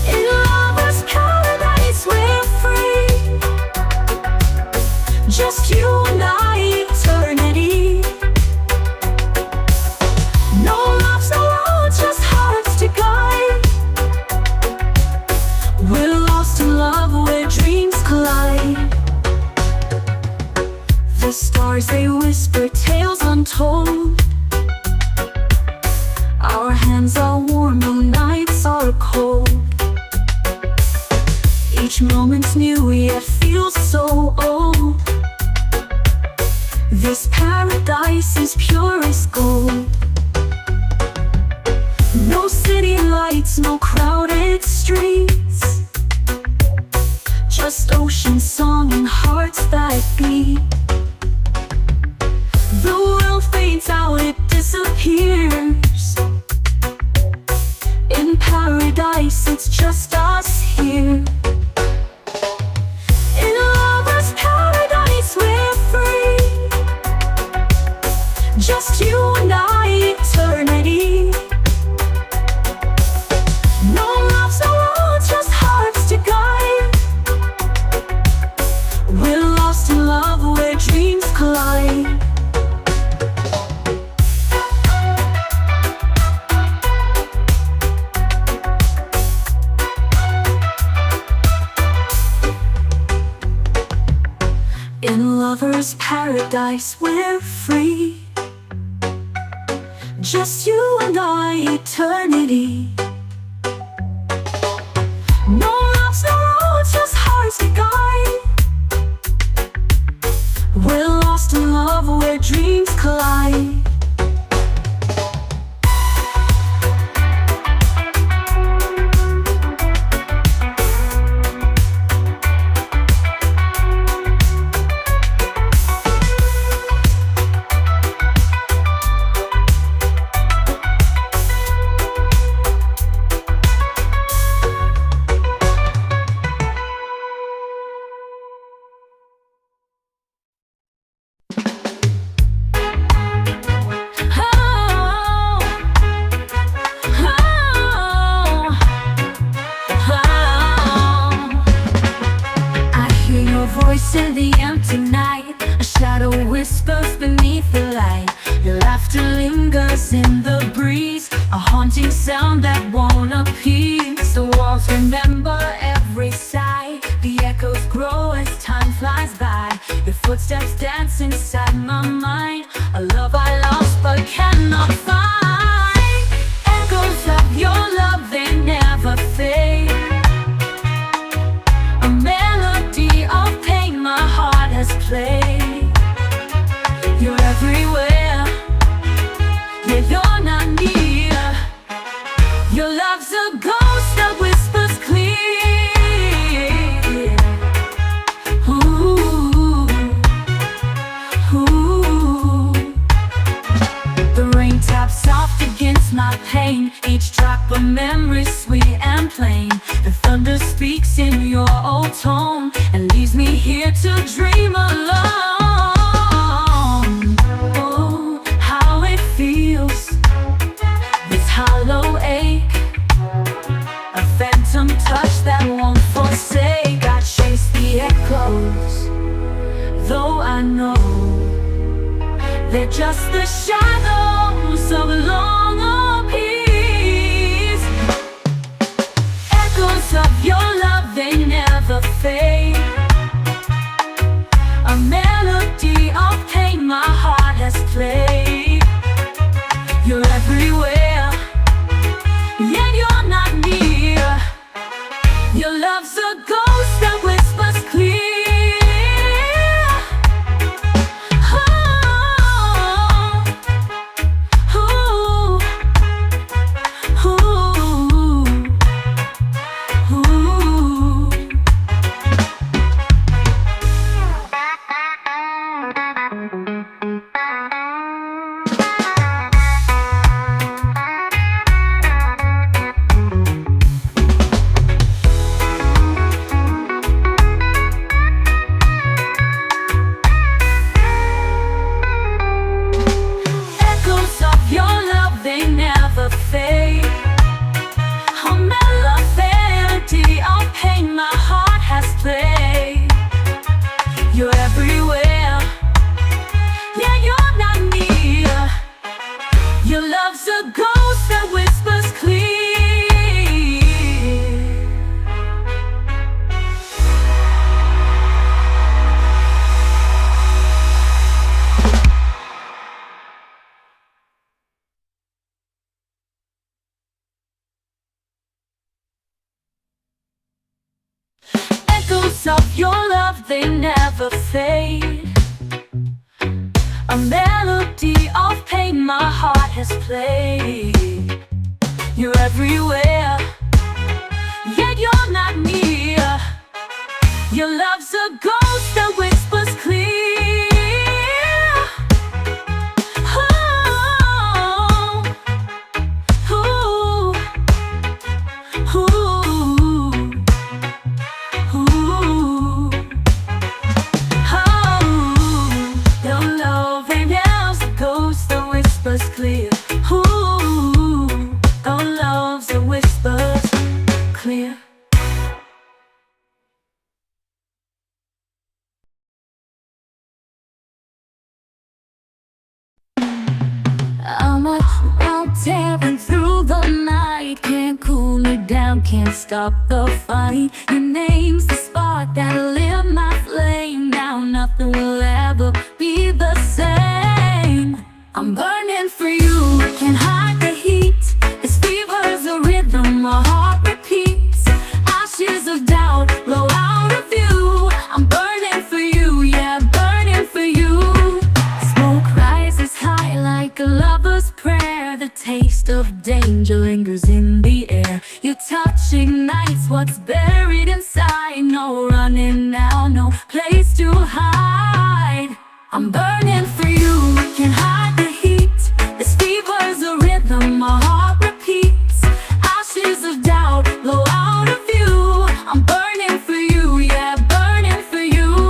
In lover's paradise we're free, just you and I, eternity. No loves, no roads, just hearts to guide. We're lost in love where dreams collide. The stars, they whisper tales untold. Our hands are warm, no nights are cold. Each moment's new, yet feels so old. This paradise is pure as gold. No city lights, no crowded streets, just ocean song and hearts that beat. The world fades out, it disappears. In paradise, it's just us here. In a lover's paradise, we're free, just you and I, eternity. No loves, no roads, just hearts to guide. We're lost in love where dreams collide. In lover's paradise we're free, just you and I, eternity. No loves, no roads, just hearts to guide. We're lost in love where dreams collide. In the empty night, a shadow whispers beneath the light. Your laughter lingers in the breeze, a haunting sound that won't appease. The walls remember every sigh, the echoes grow as time flies by. Your footsteps dance inside my mind, a love I lost but cannot find. Echoes of your love, they never fade. A melody of pain my heart has played. You're everywhere, yet you're not near. Your love's a ghost that whispers clear. Ooh, ooh. The rain taps soft against my pain, each drop a memory sweet and plain. The thunder speaks in your old tone and leaves me here to dream alone. Oh, how it feels, this hollow ache, a phantom touch that won't forsake. I chase the echoes, though I know they're just the shadows of long peace. Echoes of your love, they never fade. A melody they never fade. A melody of pain my heart has played. You're everywhere, yet you're not near. Your love's a ghost that whispers clear. Clear. Ooh, our love's a whispers clear. I'm out tearing through the night, can't cool it down, can't stop the fight. Your name's the spark that lit my flame. Now nothing will ever be the same. I'm burning for you, can't hide the heat. This fever's a rhythm, my heart repeats. Ashes of doubt blow out of view. I'm burning for you, yeah, burning for you. Smoke rises high like a lover's prayer. The taste of danger lingers in the air. Your touch ignites what's buried inside. No running now, no place to hide. I'm burning for you, can't hide the heat. This fever's a rhythm, my heart repeats. Ashes of doubt blow out of view. I'm burning for you, yeah, burning for you.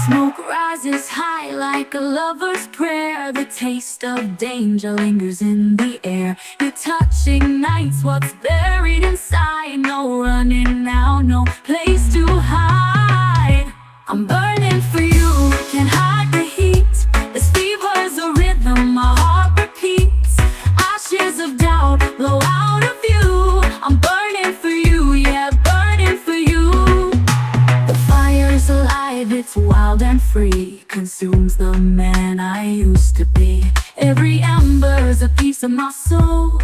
Smoke rises high like a lover's prayer. The taste of danger lingers in the air. Your touch ignites what's buried inside. No running now, no place to hide. I'm burning for you, can't hide the heat. This fever's a rhythm, my heart repeats. Ashes of doubt blow out of view. I'm burning for you, yeah, burning for you. The fire's alive, it's wild and free. Consumes the man I used to be. Every ember's a piece of my soul.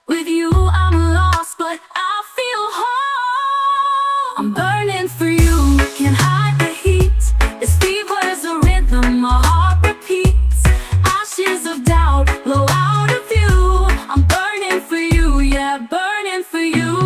With you I'm lost, but I feel whole. I'm burning for you, can't hide the heat. This fever's a rhythm, my heart repeats. Ashes of doubt blow out of view. I'm burning for you, yeah, burning for you.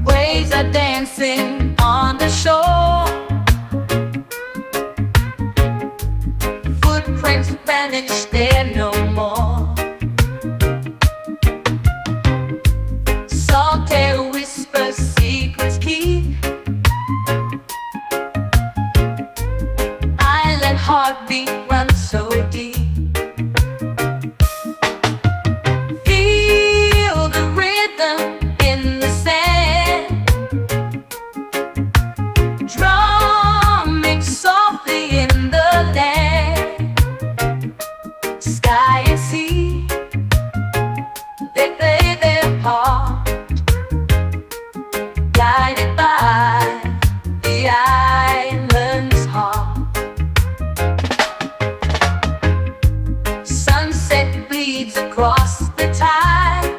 Waves are dancing on the shore. Footprints vanish, they're no more. Saltaire whispers, secrets keep. Island heartbeat runs so deep. Feel the rhythm in the sand, drumming softly in the land. Sky and sea, they play their part, guided by the island's heart. Sunset bleeds across the tide.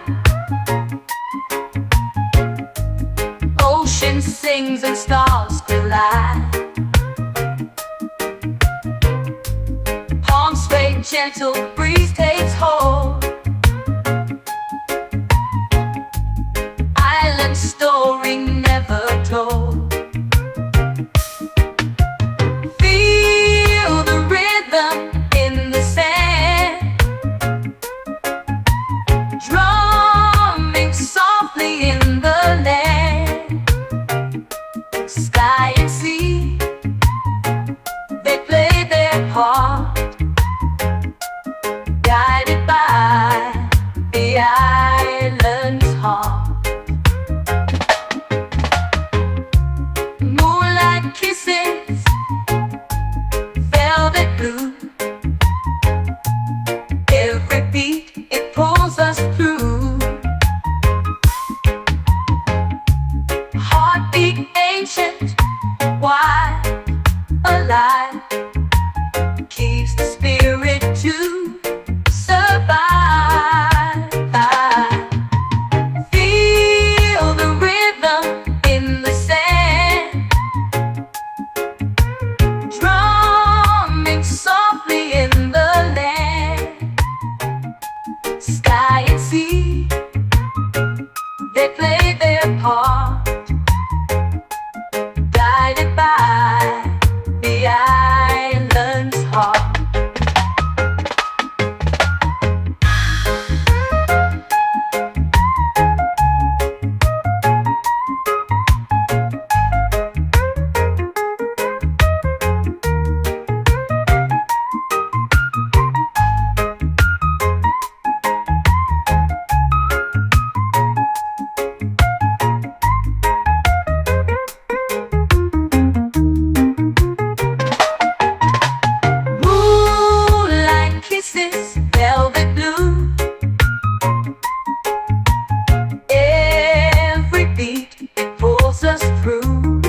Ocean sings and stars collide. Palms sway, gentle breeze takes hold. Island story never told. Feel the rhythm in the sand, drumming soft like kisses, velvet blue. Every beat, it pulls us through. Heartbeat ancient, wide, alive, keeps the spirit to survive. Feel the rhythm in the sand, drumming softly in the land. Sky and sea, they play their part, guided by the island's heart. Moonlight kisses, velvet blue. Every beat, it pulls us through.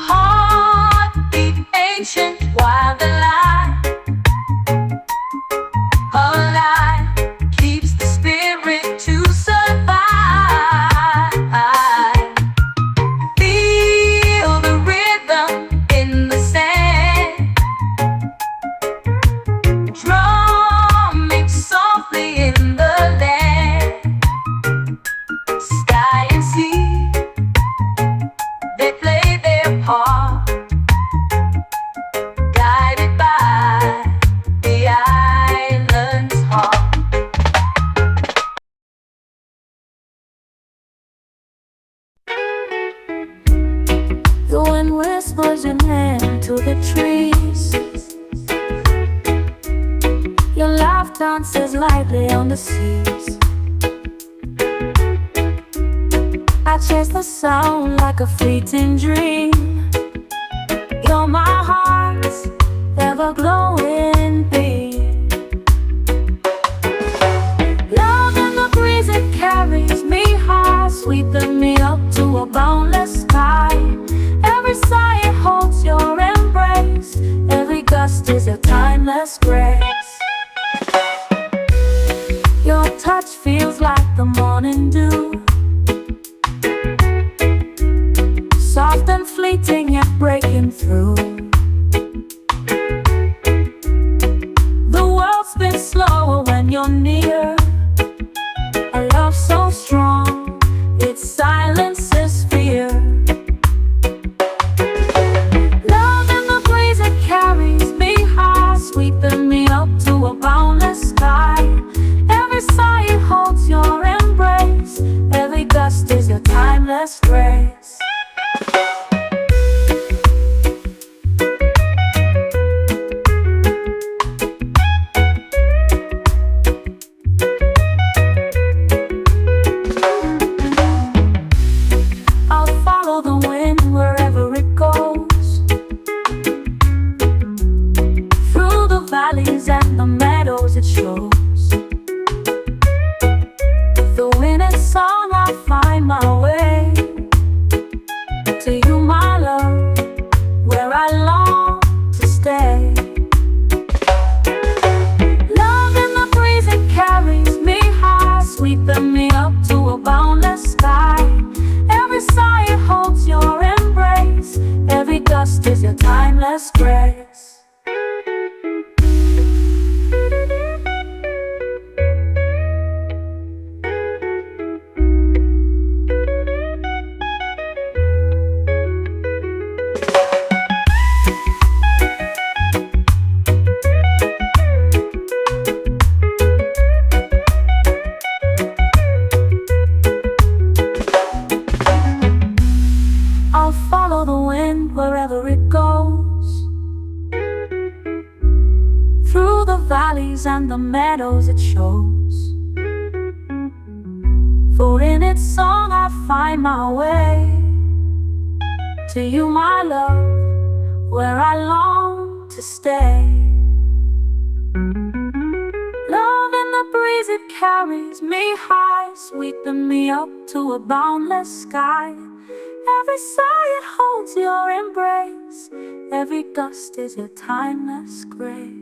Heartbeat ancient, wild alive, keeps the spirit to survive. Feel the rhythm in the sand, drumming softly in the land. Sky and sea, they play their part, guided by the island's heart. The wind whispers your name to the trees. Your laugh dances lightly on the seas. I chase the sound like a fleeting dream. You're my heart's ever-glowing beam. Love in the breeze, it carries me high, sweeping me up to a boundless sky. Every sigh, it holds your embrace. Every gust is a timeless grace. Your touch feels like the morning dew, soft and fleeting yet breaking through. The world spins slower when you're near. A love so strong, it silences fear. Love in the breeze, it carries me high, sweeping me up to a boundless sky. Every sigh, it holds your embrace. Every gust is your timeless grace. I'll follow the wind wherever it goes, through the valleys and the meadows it shows. Though in its song I find my way to you, my love, where I long to stay. Love in the breeze, it carries me high, sweeping me up to a boundless sky. Every sigh, it holds your embrace. Every gust is your timeless grace. I'll follow the wind wherever it goes, through the valleys and the meadows it shows. For in its song I find my way to you, my love, where I long to stay. Love in the breeze, it carries me high, sweeping me up to a boundless sky. Every sigh, it holds your embrace. Every gust is your timeless grace.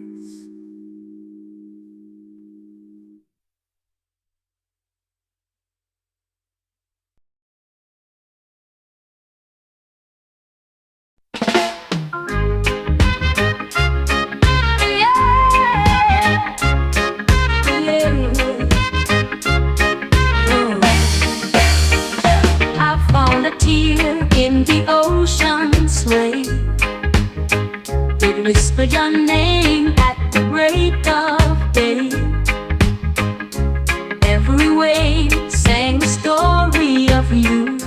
In the ocean's wave, it whispered your name at the break of day. Every wave sang the story of you,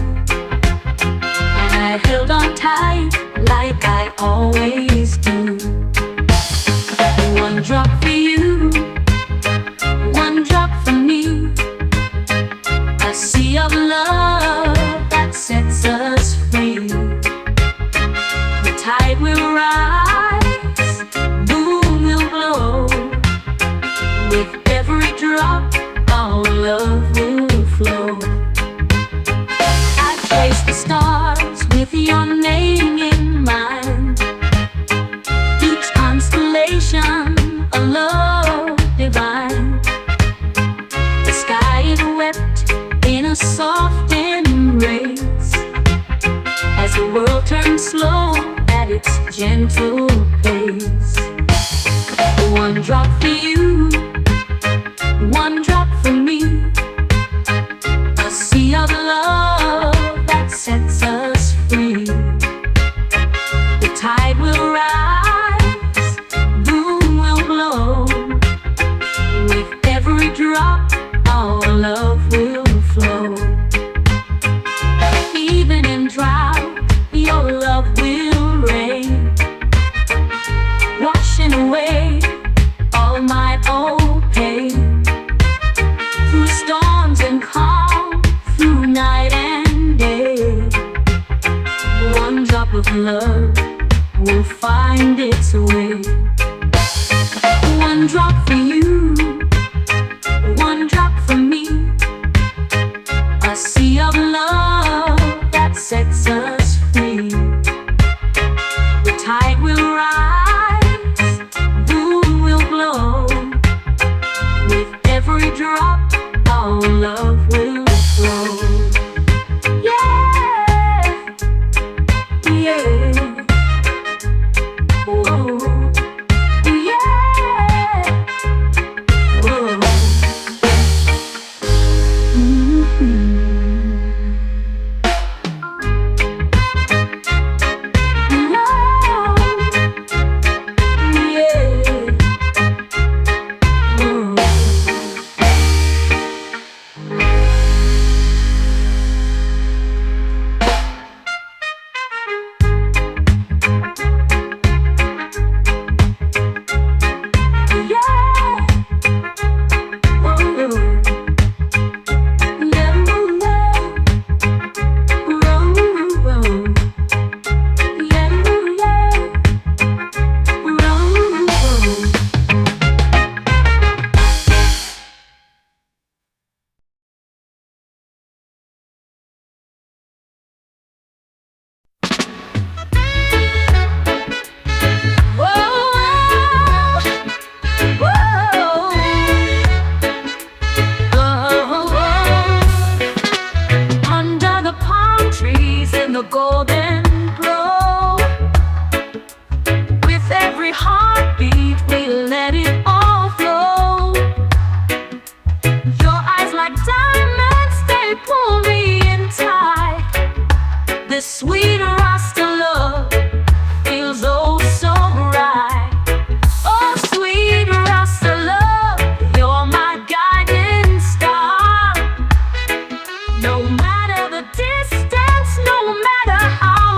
and I held on tight like I always do. One drop for you, one drop for me, a sea of love that sets us free. The tide will rise, moon will glow. With every drop, our love will flow. I trace the stars with your name in mind. Each constellation, a love divine. The sky is wept in a soft embrace, as the world turns slow at its gentle pace. One drop for you, one drop for me, a sea of love that sets us free. The tide will rise, moon will glow. With every drop, our love will flow. Even in drought, your love will reign, washing away all my old pain. Through storms and calm, through night and day, one drop of love will find its way. One drop for you, one drop for me, a sea of love that sets us free. The tide will rise, moon will glow. With every drop, our love will flow. Yeah, yeah. Whoa. Yeah. Whoa. The golden glow, with every heartbeat we let it all flow. Your eyes like diamonds, they pull me in tight. This sweet Rasta love feels oh so right. Oh sweet Rasta love, you're my guiding star. No matter the distance, no matter how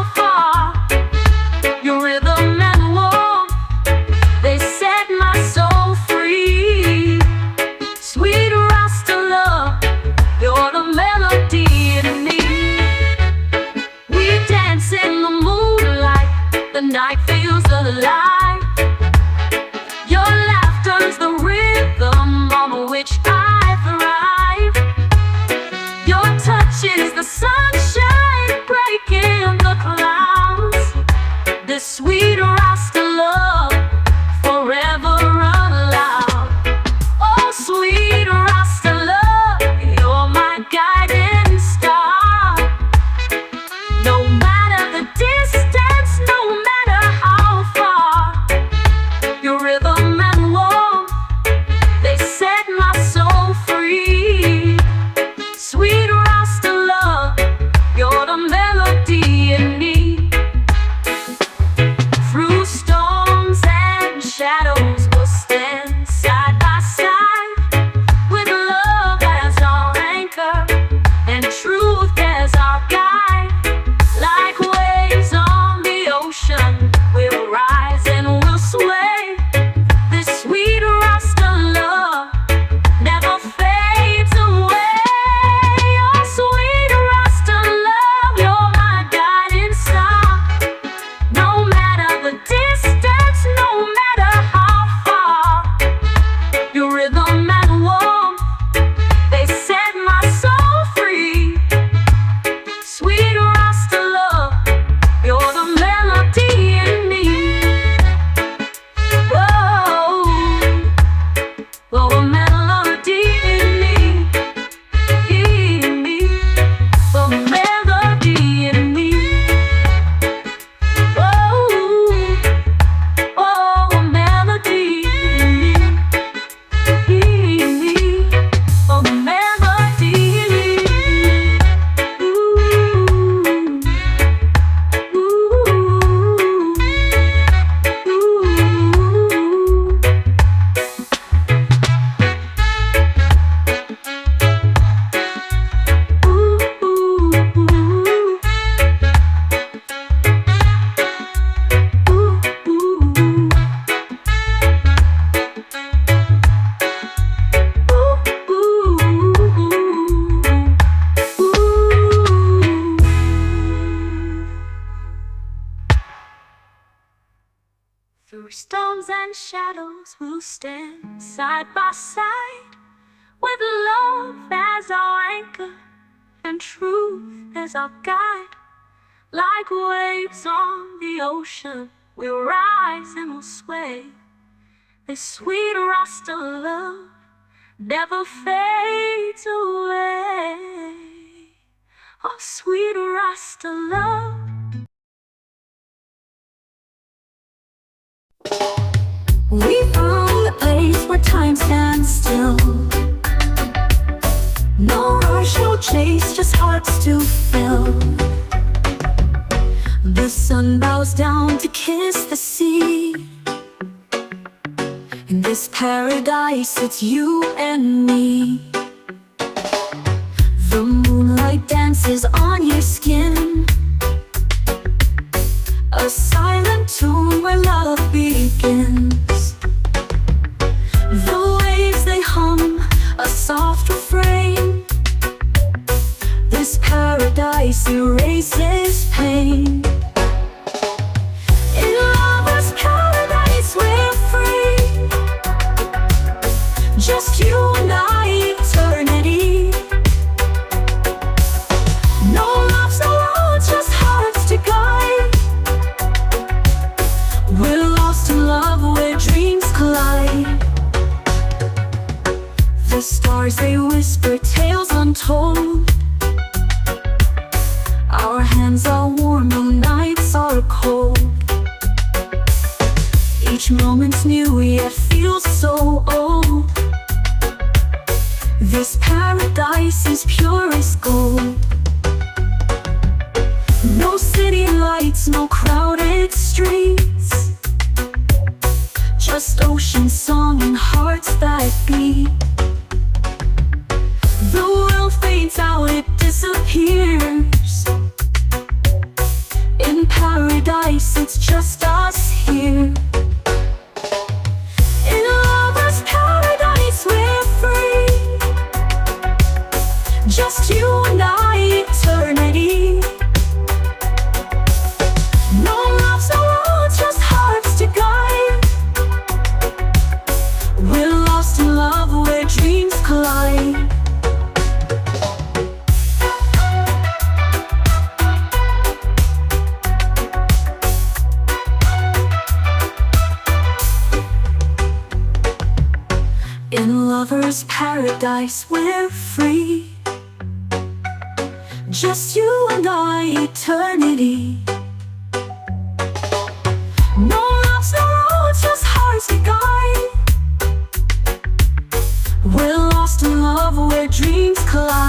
Through storms and shadows we'll stand side by side, with love as our anchor and truth as our guide. Like waves on the ocean, we'll rise and we'll sway. This sweet Rasta love never fades away. Oh, sweet Rasta love. We found the place where time stands still. No rush, no chase, just hearts to fill. The sun bows down to kiss the sea. In this paradise, it's you and me. The moonlight dances on your skin, a silent tune where love begins. The waves they hum, a soft refrain. This paradise erases pain. In lover's paradise we're free, just you and I, eternity. No loves, no roads, just hearts to guide. We're lost in love where dreams collide. The stars, they whisper tales untold. Our hands are warm, the nights are cold. Each moment's new, yet feels so old. This paradise is pure as gold. No city lights, no crowded streets, just ocean song and hearts that beat. The world fades out, it disappears. In paradise, it's just us here. In lover's paradise, we're free, just you and I, eternity. No loves, no roads, just hearts to guide. We're lost in love where dreams collide. In lover's paradise we're free, just you and I, eternity. No loves, no roads, just hearts to guide. We're lost in love where dreams collide.